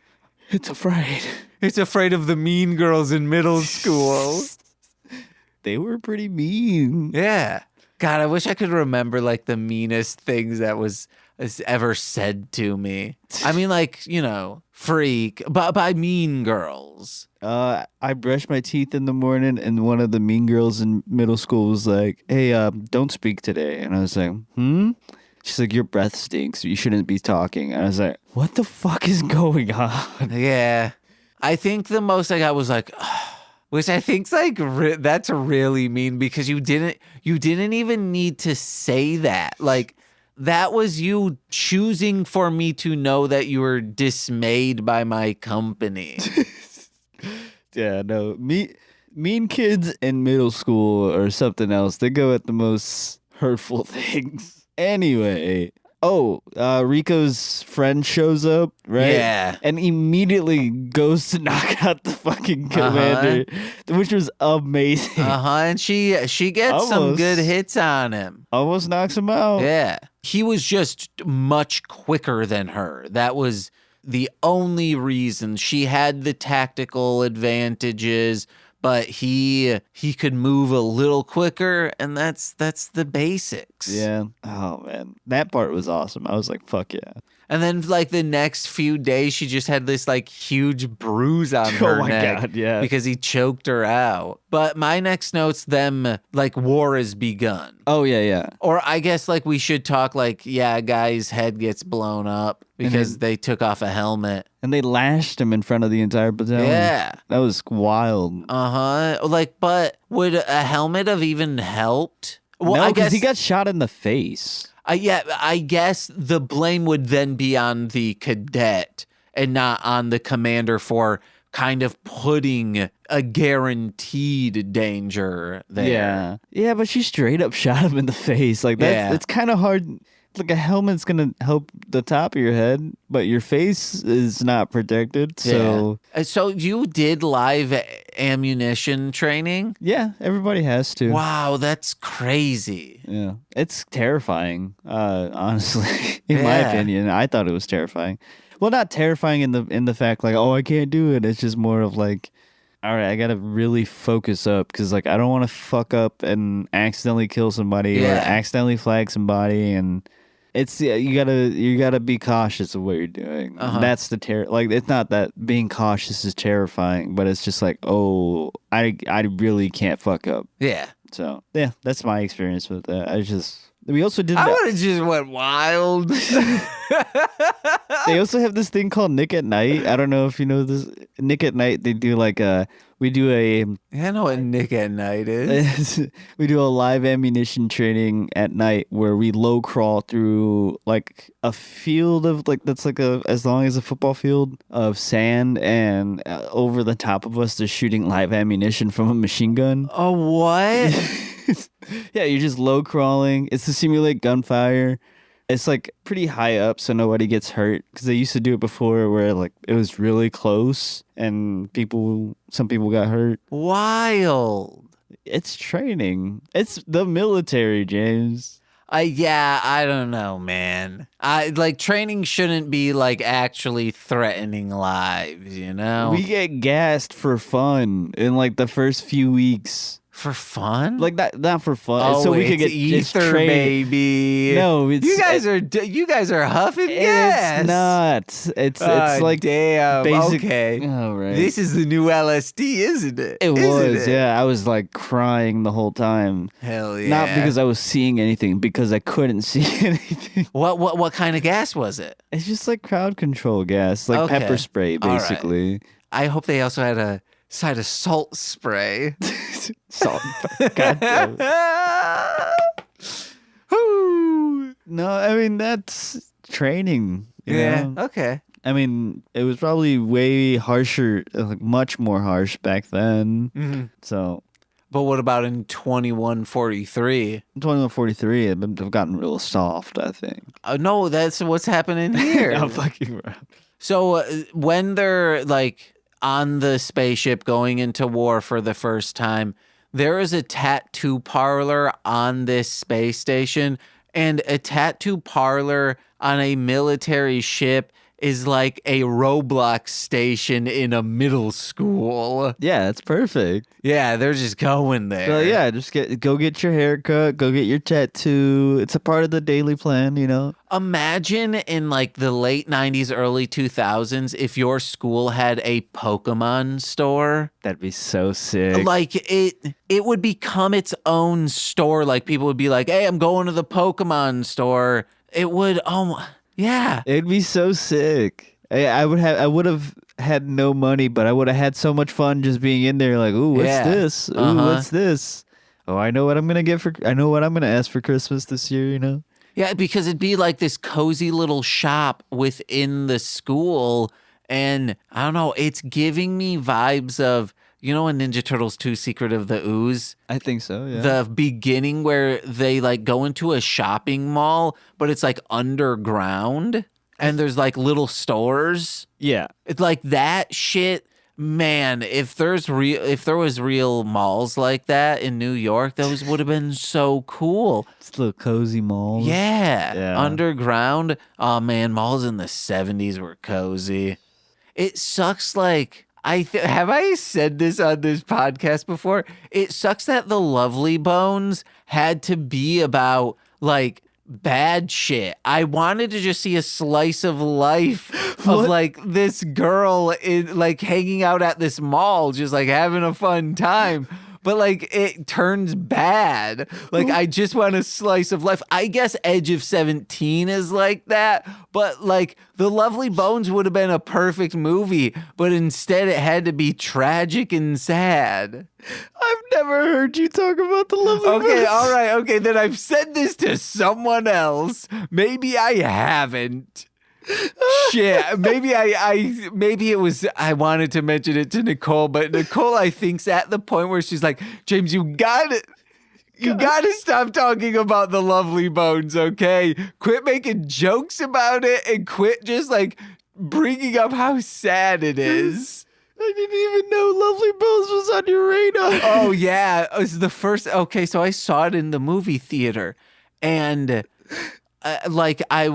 B: It's afraid.
A: It's afraid of the mean girls in middle school.
B: They were pretty mean.
A: Yeah. God, I wish I could remember like the meanest things that was ever said to me. I mean, like, freak, but by mean girls.
B: I brushed my teeth in the morning, and one of the mean girls in middle school was like, "Hey, don't speak today." And I was like, She's like, "Your breath stinks. You shouldn't be talking." And I was like, "What the fuck is going on?"
A: Yeah. I think the most I got was like, which I think's like that's really mean because you didn't even need to say that. Like that was you choosing for me to know that you were dismayed by my company.
B: Yeah, no. Mean kids in middle school or something else. They go at the most hurtful things. Anyway. Rico's friend shows up, right?
A: Yeah.
B: And immediately goes to knock out the fucking commander, which was amazing.
A: And she gets some good hits on him.
B: Almost knocks him out.
A: Yeah. He was just much quicker than her. That was the only reason. She had the tactical advantages, but he could move a little quicker, and that's the basics.
B: Yeah. Oh man, that part was awesome. I was like, fuck yeah.
A: And then like the next few days, she just had this like huge bruise on her neck.
B: God, yeah.
A: Because he choked her out. But my next note's them like war has begun.
B: Oh yeah.
A: Or I guess like we should talk like, yeah, a guy's head gets blown up because they took off a helmet.
B: And they lashed him in front of the entire battalion.
A: Yeah.
B: That was wild.
A: Like, but would a helmet have even helped? Well,
B: no,
A: I
B: because
A: guess
B: he got shot in the face.
A: I guess the blame would then be on the cadet and not on the commander for kind of putting a guaranteed danger there.
B: Yeah, but she straight up shot him in the face. Like that's it's kind of hard. Like a helmet's gonna help the top of your head, but your face is not protected. So,
A: so you did live ammunition training?
B: Yeah, everybody has to.
A: Wow, that's crazy.
B: Yeah, it's terrifying. Honestly, in my opinion, I thought it was terrifying. Well, not terrifying in the fact like, oh, I can't do it. It's just more of like, all right, I gotta really focus up because like I don't want to fuck up and accidentally kill somebody or accidentally flag somebody, and it's you gotta be cautious of what you're doing. That's the like it's not that being cautious is terrifying, but it's just like, oh, I really can't fuck up.
A: Yeah.
B: So yeah, that's my experience with that. We also did.
A: I would have just went wild.
B: They also have this thing called Nick at Night. I don't know if you know this. Nick at Night, they do like we do a.
A: I know what Nick at Night is.
B: We do a live ammunition training at night where we low crawl through like a field of like that's like as long as a football field of sand, and over the top of us they're shooting live ammunition from a machine gun.
A: Oh, what?
B: Yeah, you're just low crawling. It's to simulate gunfire. It's like pretty high up so nobody gets hurt, because they used to do it before where like it was really close and some people got hurt.
A: Wild.
B: It's training. It's the military, James.
A: I don't know, man. Like training shouldn't be like actually threatening lives, you know?
B: We get gassed for fun in like the first few weeks.
A: For fun?
B: Like that, not for fun.
A: Oh,
B: so we could
A: it's
B: get
A: ether, baby.
B: No, it's
A: you guys are huffing gas.
B: It's not. It's
A: Ah,
B: like
A: damn.
B: basic.
A: Okay.
B: Oh, right.
A: This is the new LSD, isn't it?
B: It
A: Isn't
B: was.
A: it?
B: Yeah, I was like crying the whole time.
A: Hell yeah.
B: Not because I was seeing anything, because I couldn't see anything.
A: What kind of gas was it?
B: It's just like crowd control gas, like
A: Okay.
B: pepper spray,
A: All right.
B: basically.
A: I hope they also had a side of salt spray.
B: Salt. God damn it.
A: Whew.
B: No, I mean that's training. You
A: Yeah.
B: know?
A: Okay.
B: I mean, it was probably way harsher, like much more harsh back then.
A: hmm
B: So
A: But what about in 2143?
B: 2143, I've gotten real soft, I think.
A: No, that's what's happening here.
B: I'm fucking around.
A: So when they're like on the spaceship going into war for the first time, there is a tattoo parlor on this space station, and a tattoo parlor on a military ship is like a Roblox station in a middle school.
B: Yeah, that's perfect.
A: Yeah, they're just going there.
B: So yeah, just go get your haircut, go get your tattoo. It's a part of the daily plan, you know.
A: Imagine in like the late 90s, early 2000s, if your school had a Pokemon store.
B: That'd be so sick.
A: Like it would become its own store. Like people would be like, "Hey, I'm going to the Pokemon store." It would yeah.
B: It'd be so sick. I would have had no money, but I would have had so much fun just being in there. Like, ooh, what's
A: Yeah.
B: this? Ooh, what's this? Oh, I know what I'm gonna get I know what I'm gonna ask for Christmas this year. You know.
A: Yeah, because it'd be like this cozy little shop within the school. And I don't know, it's giving me vibes of, you know, in Ninja Turtles 2 Secret of the Ooze?
B: I think so. Yeah.
A: The beginning where they like go into a shopping mall, but it's like underground and there's like little stores.
B: yeah.
A: It's like that shit. Man, if there was real malls like that in New York, those would have been so cool.
B: It's little cozy malls.
A: Yeah.
B: Yeah.
A: Underground. Oh man, malls in the 70s were cozy. It sucks like have I said this on this podcast before? It sucks that the Lovely Bones had to be about like bad shit. I wanted to just see a slice of life of like this girl in like hanging out at this mall, just like having a fun time. But like it turns bad. Like I just want a slice of life. I guess Edge of 17 is like that, but like The Lovely Bones would have been a perfect movie, but instead it had to be tragic and sad.
B: I've never heard you talk about the Lovely
A: Okay,
B: Bones.
A: all right, okay, then I've said this to someone else. Maybe I haven't. Shit, maybe maybe it was I wanted to mention it to Nicole, but Nicole I think's at the point where she's like, James, you got to stop talking about the Lovely Bones, okay? Quit making jokes about it and quit just like bringing up how sad it is.
B: I didn't even know Lovely Bones was on your radar.
A: Oh yeah, it was the first. Okay, so I saw it in the movie theater, and like I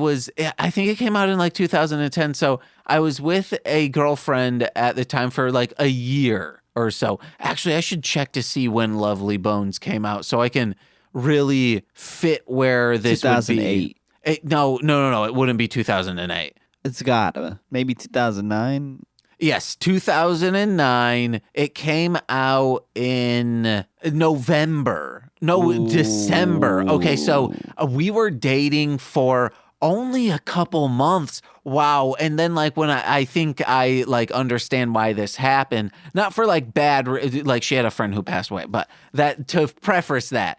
A: think it came out in like 2010. So I was with a girlfriend at the time for like a year or so. Actually, I should check to see when Lovely Bones came out so I can really fit where this
B: 2008.
A: would be. No. It wouldn't be 2008.
B: It's got maybe 2009.
A: Yes, 2009. It came out in November. No,
B: Ooh.
A: December. Okay, so we were dating for only a couple months. Wow. And then like when I think I like understand why this happened, not for like bad, like she had a friend who passed away, but that to preface that,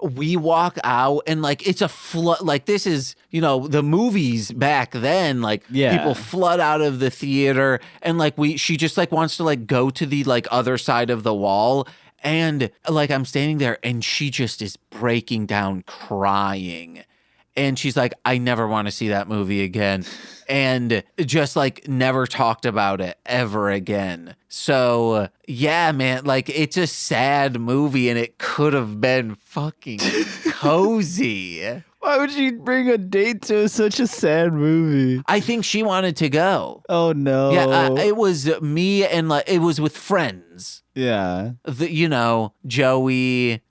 A: we walk out and like it's a flood. Like this is, you know, the movies back then, like people flood out of the theater and like she just like wants to like go to the like other side of the wall. And like I'm standing there and she just is breaking down crying. And she's like, I never want to see that movie again. And just like never talked about it ever again. So yeah, man, like it's a sad movie and it could have been fucking cozy.
B: Why would you bring a date to such a sad movie?
A: I think she wanted to go.
B: Oh no.
A: Yeah, it was me and like it was with friends.
B: Yeah.
A: Joey,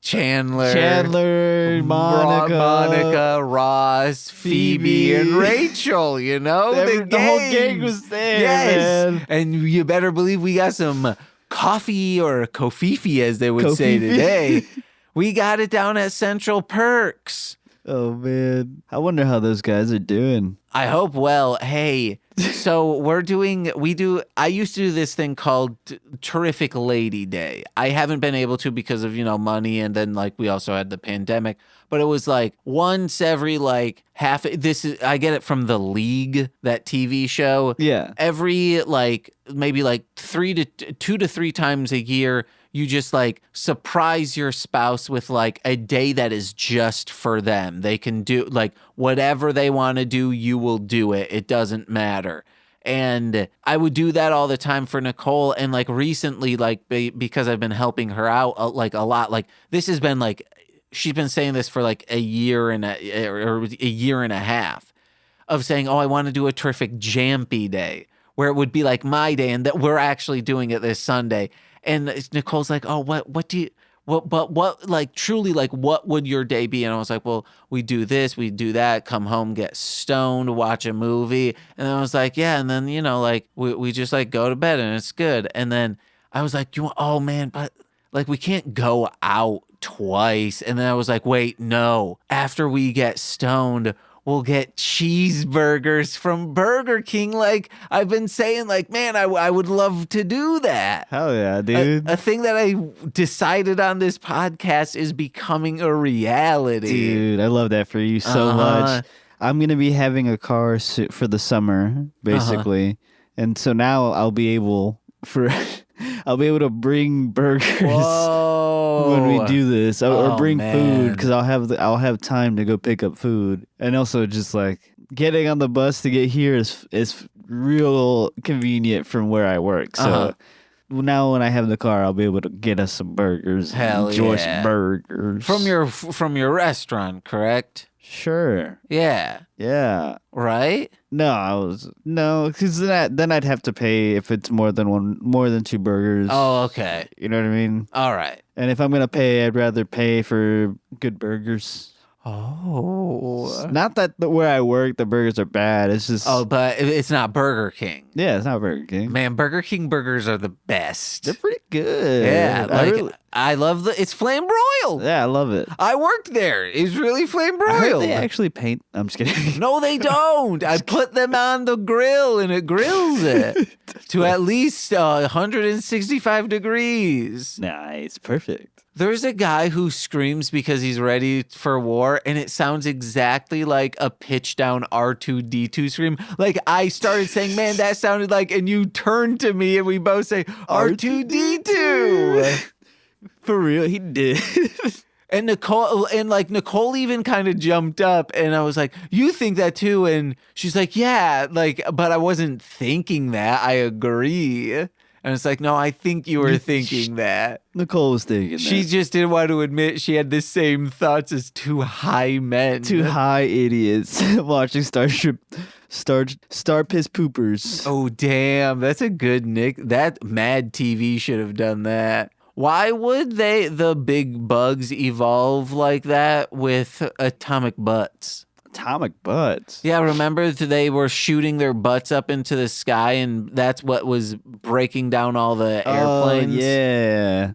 B: Monica,
A: Ross, Phoebe, and Rachel. The
B: whole gang was there.
A: Yes,
B: man.
A: and you better believe we got some coffee or kofifi, as they would say today. We got it down at Central Perks.
B: Oh man, I wonder how those guys are doing.
A: I hope well. Hey, so I used to do this thing called Terrific Lady Day. I haven't been able to because of, money, and then like we also had the pandemic, but it was like once every like I get it from The League, that TV show.
B: Yeah.
A: Every like maybe like 2 to 3 times a year, you just like surprise your spouse with like a day that is just for them. They can do like whatever they want to do, you will do it. It doesn't matter. And I would do that all the time for Nicole. And like recently, like because I've been helping her out like a lot, like this has been like, she's been saying this for like a year and a half of saying, oh, I want to do a Terrific Jampy Day, where it would be like my day, and that we're actually doing it this Sunday. And Nicole's like, oh, what, like, truly, like, what would your day be? And I was like, well, we do this, we do that, come home, get stoned, watch a movie. And I was like, yeah. And then, like, we just, like, go to bed and it's good. And then I was like, oh, man, but, like, we can't go out twice. And then I was like, wait, no. After we get stoned, we'll get cheeseburgers from Burger King. Like I've been saying, like, man, I would love to do that.
B: Hell yeah, dude.
A: A thing that I decided on this podcast is becoming a reality.
B: Dude, I love that for you so much. I'm going to be having a car for the summer, basically. And so now I'll be able to bring burgers.
A: Whoa.
B: When we do this, or bring food, because I'll have time to go pick up food, and also just like getting on the bus to get here is real convenient from where I work. So now when I have the car, I'll be able to get us some burgers.
A: Hell
B: Joyce
A: yeah.
B: Burgers
A: from your restaurant, correct?
B: Sure.
A: Yeah.
B: Yeah.
A: Right?
B: No, because then I'd have to pay if it's more than 2 burgers.
A: Oh, okay.
B: You know what I mean?
A: All right.
B: And if I'm gonna pay, I'd rather pay for good burgers.
A: Oh.
B: Not that where I work, the burgers are bad. It's just...
A: Oh, but it's not Burger King.
B: Yeah, it's not Burger King.
A: Man, Burger King burgers are the best.
B: They're pretty good.
A: Yeah, I love it's flame broiled.
B: Yeah, I love it.
A: I worked there. It's really flame
B: I heard
A: broiled.
B: they actually paint... I'm just kidding.
A: No, they don't. I put them on the grill and it grills it to at least 165 degrees.
B: Nice. Perfect.
A: There's a guy who screams because he's ready for war, and it sounds exactly like a pitch down R2-D2 scream. Like I started saying, man, that sounded like, and you turned to me and we both say R2-D2.
B: For real, he did.
A: And Nicole even kind of jumped up, and I was like, you think that too? And she's like, yeah, like, but I wasn't thinking that. I agree. And it's like, no, I think you were thinking that.
B: Nicole was thinking that.
A: She just didn't want to admit she had the same thoughts as 2 high men.
B: 2 high idiots watching Star Piss Poopers.
A: Oh, damn. That's a good nick. That Mad TV should have done that. Why would the big bugs evolve like that with atomic butts?
B: Atomic butts.
A: Yeah, remember they were shooting their butts up into the sky, and that's what was breaking down all the airplanes.
B: Yeah.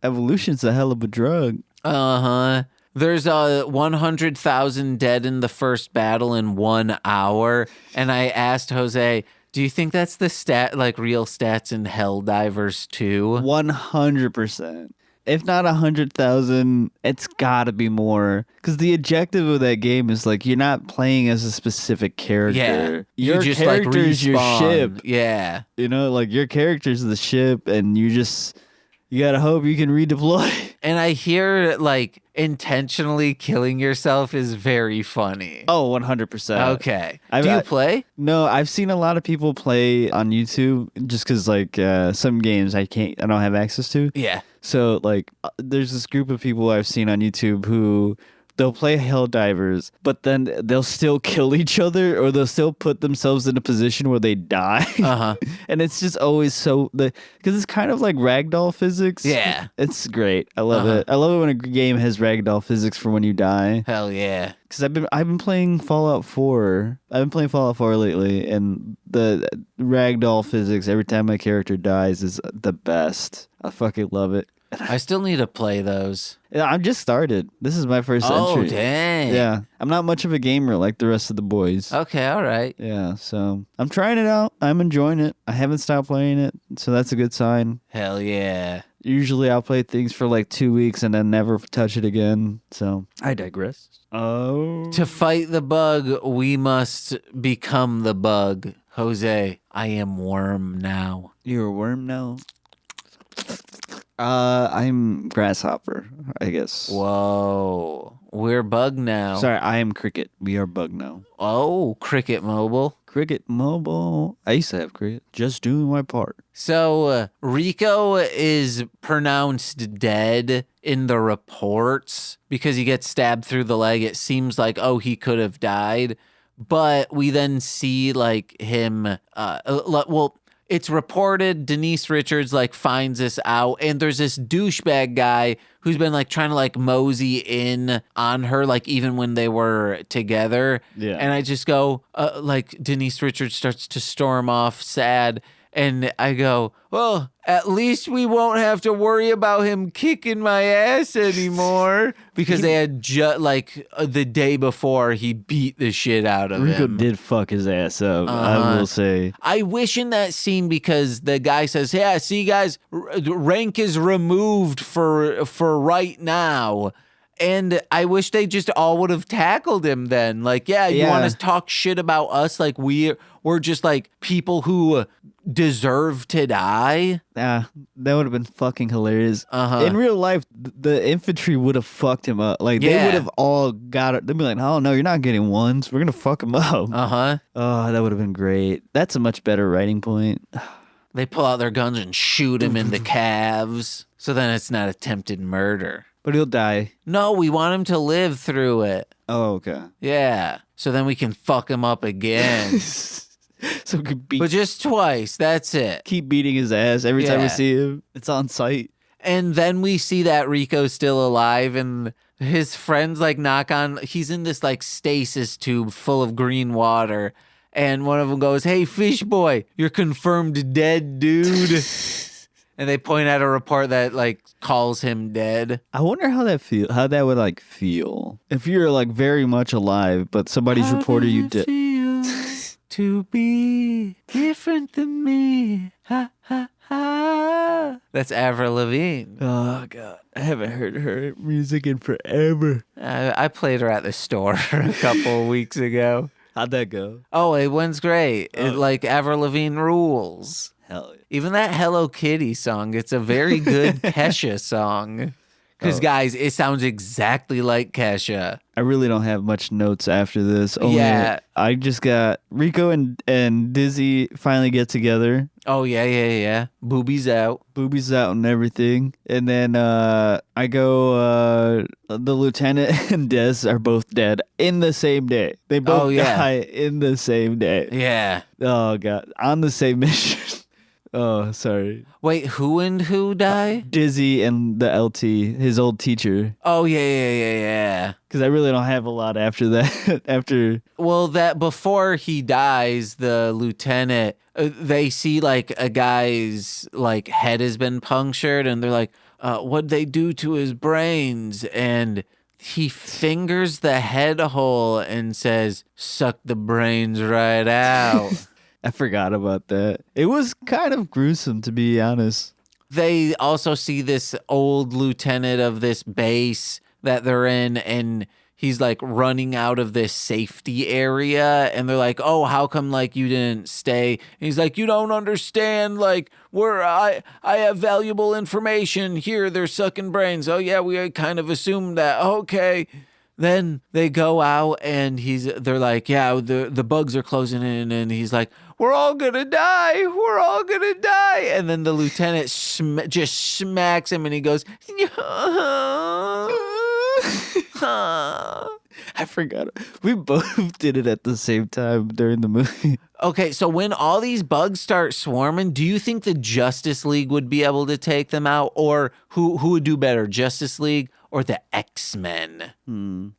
B: Evolution's a hell of a drug.
A: There's 100,000 dead in the first battle in 1 hour, and I asked Jose, do you think that's the real stats in Helldivers too?
B: 100%. If not 100,000, it's gotta be more. Because the objective of that game is like you're not playing as a specific character.
A: Yeah,
B: Your character is your ship.
A: Yeah,
B: like your character's the ship, and you gotta hope you can redeploy.
A: And I hear like intentionally killing yourself is very funny.
B: Oh, 100%.
A: Okay. Do you play?
B: No, I've seen a lot of people play on YouTube just because like some games I don't have access to.
A: Yeah.
B: So like there's this group of people I've seen on YouTube who they'll play Helldivers, but then they'll still kill each other, or they'll still put themselves in a position where they die. And it's just always because it's kind of like ragdoll physics.
A: Yeah.
B: It's great. I love it. I love it when a game has ragdoll physics for when you die.
A: Hell yeah.
B: Because I've been playing Fallout 4. I've been playing Fallout 4 lately, and the ragdoll physics every time my character dies is the best. I fucking love it.
A: I still need to play those.
B: Yeah, I've just started. This is my first entry.
A: Oh, dang.
B: Yeah. I'm not much of a gamer like the rest of the boys.
A: Okay, all right.
B: Yeah, so I'm trying it out. I'm enjoying it. I haven't stopped playing it, so that's a good sign.
A: Hell yeah.
B: Usually I'll play things for like 2 weeks and then never touch it again. So I digress. Oh.
A: To fight the bug, we must become the bug. Jose, I am worm now.
B: You're a worm now? I'm grasshopper, I guess.
A: Whoa. We're bug now.
B: Sorry, I am cricket. We are bug now.
A: Oh, Cricket Mobile.
B: Cricket mobile. I used to have cricket. Just doing my part.
A: So Rico is pronounced dead in the reports because he gets stabbed through the leg. It seems like, oh, he could have died. But we then see like him, it's reported Denise Richards like finds this out, and there's this douchebag guy who's been like trying to like mosey in on her, like even when they were together.
B: Yeah.
A: And I just go, like Denise Richards starts to storm off sad. And I go, well, at least we won't have to worry about him kicking my ass anymore. Because they had like the day before he beat the shit out of
B: Rico
A: him.
B: did fuck his ass up, I will say.
A: I wish in that scene, because the guy says, yeah, see guys, rank is removed for right now. And I wish they just all would have tackled him then. Like, yeah, you want to talk shit about us? Like we're just like people who deserve to die.
B: Yeah, that would have been fucking hilarious. In real life, the infantry would have fucked him up. Like they would have all got it. They'd be like, "Oh no, you're not getting ones. We're gonna fuck him up." Oh, that would have been great. That's a much better writing point.
A: They pull out their guns and shoot him in the calves. So then it's not attempted murder.
B: But he'll die.
A: No, we want him to live through it.
B: Oh, okay.
A: Yeah. So then we can fuck him up again.
B: So we could
A: but just twice. That's it.
B: Keep beating his ass every time we see him. It's on sight.
A: And then we see that Rico's still alive, and his friends like knock on. He's in this like stasis tube full of green water. And one of them goes, "Hey, fish boy, you're confirmed dead, dude." And they point out a report that like calls him dead.
B: I wonder how that would like feel if you're like very much alive, but somebody's reported you dead.
A: To be different than me. Ha ha ha. That's Avril Lavigne.
B: Oh god, I haven't heard her music in forever.
A: I played her at the store a couple weeks ago.
B: How'd that go?
A: Oh, it went great. It, like Avril Lavigne rules.
B: Hell yeah.
A: Even that Hello Kitty song, it's a very good Kesha song. Because, guys, it sounds exactly like Kesha.
B: I really don't have much notes after this. I just got Rico and Dizzy finally get together.
A: Oh, yeah. Boobies out.
B: Boobies out and everything. And then I go, the lieutenant and Deth are both dead in the same day. They both die in the same day.
A: Yeah.
B: Oh, God. On the same mission. Oh, sorry.
A: Wait, who and who die?
B: Dizzy and the LT, his old teacher.
A: Oh, yeah.
B: Because I really don't have a lot after that.
A: Well, that before he dies, the lieutenant, they see like a guy's like head has been punctured, and they're like, what'd they do to his brains? And he fingers the head hole and says, suck the brains right out.
B: I forgot about that. It was kind of gruesome, to be honest.
A: They also see this old lieutenant of this base that they're in, and he's like running out of this safety area, and they're like, oh, how come like you didn't stay? And he's like, you don't understand, like I have valuable information here. They're sucking brains. Oh yeah, we kind of assumed that. Okay. Then they go out, and they're like, yeah, the bugs are closing in, and he's like, we're all gonna die. And then the lieutenant just smacks him, and he goes,
B: I forgot. We both did it at the same time during the movie.
A: Okay, so when all these bugs start swarming, do you think the Justice League would be able to take them out? Or who would do better, Justice League or the X-Men?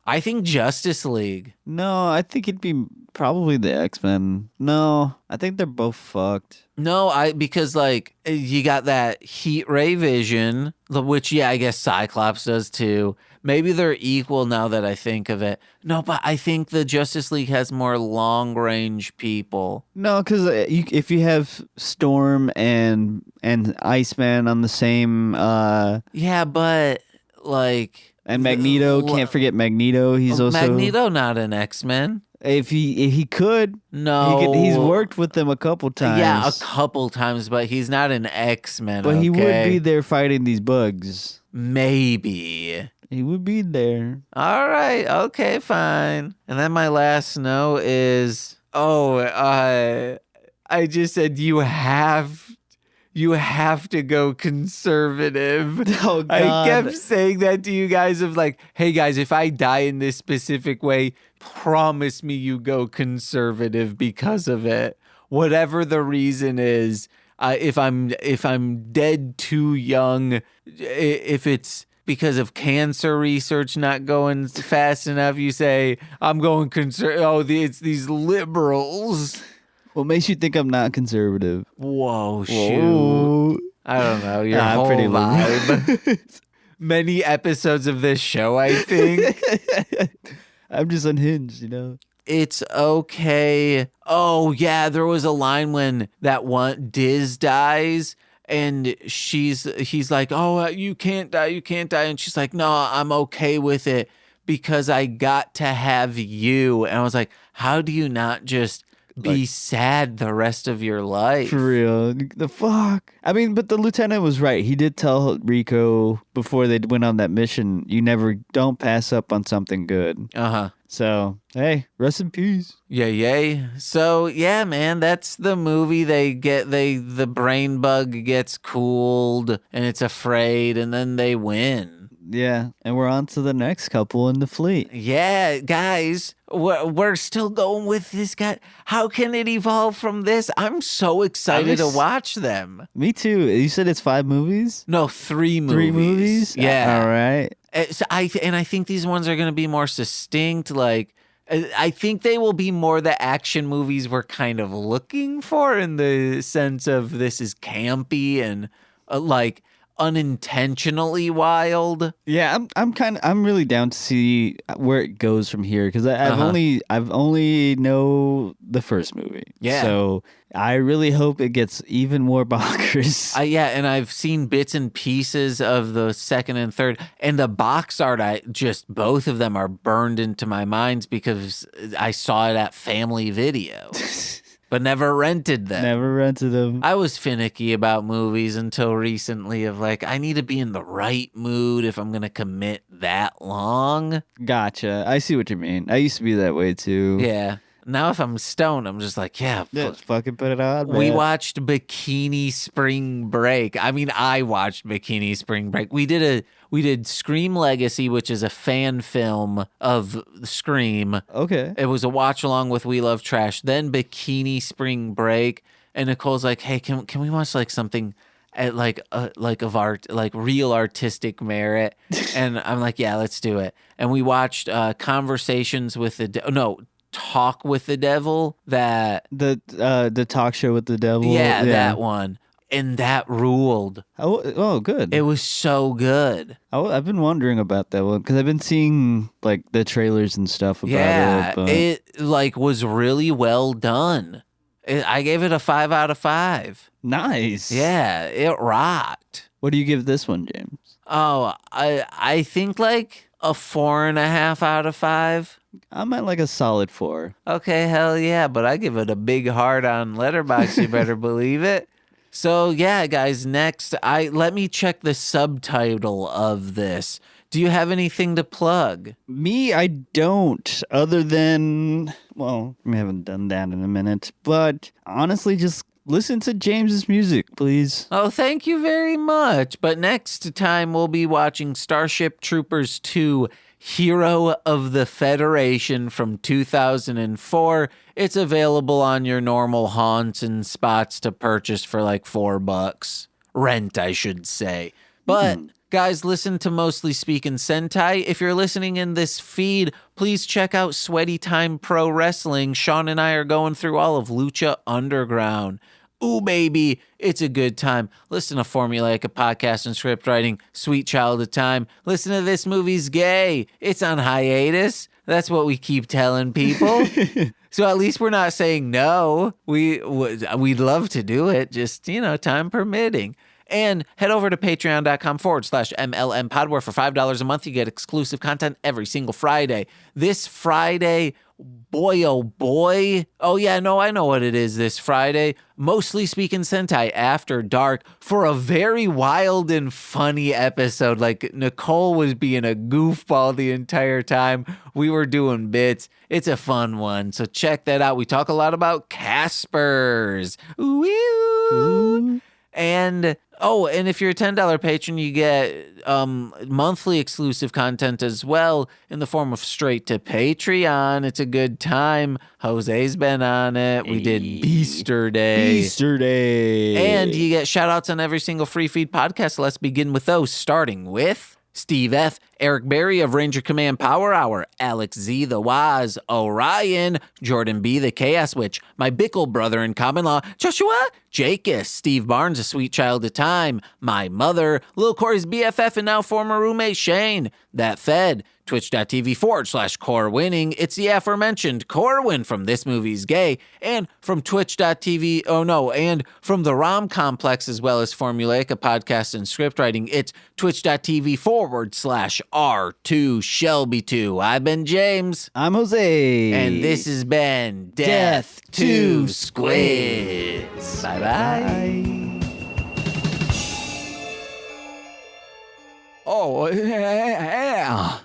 A: I think Justice League.
B: No, I think it'd be probably the X-Men. No, I think they're both fucked.
A: No, because like you got that heat ray vision, which yeah, I guess Cyclops does too. Maybe they're equal now that I think of it. No, but I think the Justice League has more long range people.
B: No, because if you have Storm and Iceman on the same,
A: Yeah, but like
B: and Magneto, can't forget Magneto. He's also
A: Magneto, not an X-Men.
B: If he could,
A: No,
B: he's worked with them a couple times.
A: Yeah, a couple times, but he's not an X-Men.
B: But
A: okay?
B: he would be there fighting these bugs.
A: Maybe.
B: He would be there.
A: All right. Okay, fine. And then my last note is, I just said you have to go conservative.
B: Oh, God.
A: I kept saying that to you guys of like, hey guys, if I die in this specific way, promise me you go conservative because of it. Whatever the reason is, if I'm dead too young, if it's because of cancer research not going fast enough, you say, I'm going it's these liberals.
B: What makes you think I'm not conservative?
A: Whoa, shoot.
B: Whoa.
A: I don't know. Your
B: Nah, I'm
A: whole
B: pretty
A: vibe. Many episodes of this show, I think.
B: I'm just unhinged, you know?
A: It's okay. Oh, yeah, there was a line when that one Diz dies. And he's like, oh, you can't die. And she's like, no, I'm okay with it because I got to have you. And I was like, how do you not just be sad the rest of your life?
B: For real. The fuck? I mean, but the lieutenant was right. He did tell Rico before they went on that mission, don't pass up on something good.
A: Uh-huh.
B: So, hey, rest in peace.
A: Yay. So, yeah, man, that's the movie. The brain bug gets cooled and it's afraid and then they win.
B: Yeah, and we're on to the next couple in the fleet.
A: Yeah, guys, we're still going with this guy. How can it evolve from this? I'm so excited to watch them.
B: Me too. You said it's 5 movies?
A: No, 3 movies.
B: 3 movies?
A: Yeah.
B: All right.
A: So I think these ones are going to be more succinct. Like, I think they will be more the action movies we're kind of looking for in the sense of this is campy and like unintentionally wild.
B: Yeah, I'm really down to see where it goes from here because I've only know the first movie.
A: Yeah.
B: So I really hope it gets even more bonkers.
A: Yeah, and I've seen bits and pieces of the second and third, and the box art. Both of them are burned into my minds because I saw it at Family Video. But never rented them.
B: Never rented them.
A: I was finicky about movies until recently of like, I need to be in the right mood if I'm going to commit that long.
B: Gotcha. I see what you mean. I used to be that way too.
A: Yeah. Now if I'm stoned, I'm just like, yeah.
B: Just fucking put it on, man.
A: We watched Bikini Spring Break. I mean, I watched Bikini Spring Break. We did Scream Legacy, which is a fan film of Scream.
B: Okay.
A: It was a watch along with We Love Trash. Then Bikini Spring Break, and Nicole's like, "Hey, can we watch like something at of art, like real artistic merit?" And I'm like, "Yeah, let's do it." And we watched Conversations with Talk with the Devil.
B: The talk show with the devil.
A: Yeah, that one. And that ruled.
B: Oh, good.
A: It was so good.
B: I've been wondering about that one because I've been seeing like the trailers and stuff about it. But
A: It like was really well done. I gave it a 5 out of 5.
B: Nice.
A: Yeah, it rocked.
B: What do you give this one, James?
A: Oh, I think like a 4.5 out of 5.
B: I'm at like a solid 4.
A: Okay, hell yeah, but I give it a big heart on Letterboxd. You better believe it. So yeah, guys, next, let me check the subtitle of this. Do you have anything to plug?
B: Me, I don't, other than, well, we haven't done that in a minute, but honestly, just listen to James's music, please.
A: Oh, thank you very much. But next time we'll be watching Starship Troopers 2, Hero of the Federation from 2004. It's available on your normal haunts and spots to purchase for like $4. Rent, I should say. But guys, listen to Mostly Speaking Sentai. If you're listening in this feed, please check out Sweaty Time Pro Wrestling. Sean and I are going through all of Lucha Underground. Ooh, baby, it's a good time. Listen to Formulaic, a podcast and script writing. Sweet Child of Time. Listen to This Movie's Gay. It's on hiatus. That's what we keep telling people. So at least we're not saying no. We'd love to do it, just, time permitting. And head over to patreon.com/MLM pod, where for $5 a month, you get exclusive content every single Friday. This Friday, boy, oh boy. Oh, yeah, no, I know what it is this Friday. Mostly Speaking Sentai After Dark for a very wild and funny episode. Like, Nicole was being a goofball the entire time. We were doing bits. It's a fun one. So check that out. We talk a lot about Caspers. Ooh. And if you're a $10 patron, you get monthly exclusive content as well in the form of straight to Patreon. It's a good time. Jose's been on it. We did Beaster Day. And you get shout outs on every single free feed podcast. Let's begin with those, starting with Steve F., Eric Berry of Ranger Command Power Hour, Alex Z. the Waz, Orion, Jordan B. the Chaos Witch, my Bickle brother in common law, Joshua Jacus, Steve Barnes, a sweet child of time, my mother, Lil Corey's BFF and now former roommate Shane, That Fed, twitch.tv/Corwinning. It's the aforementioned Corwin from This Movie's Gay, and from twitch.tv, and from the Rom Complex, as well as Formulaic, a podcast and script writing. It's twitch.tv/R2 Shelby 2. I've been James.
B: I'm Jose.
A: And this has been Death to Squids. Bye-bye. Oh, yeah.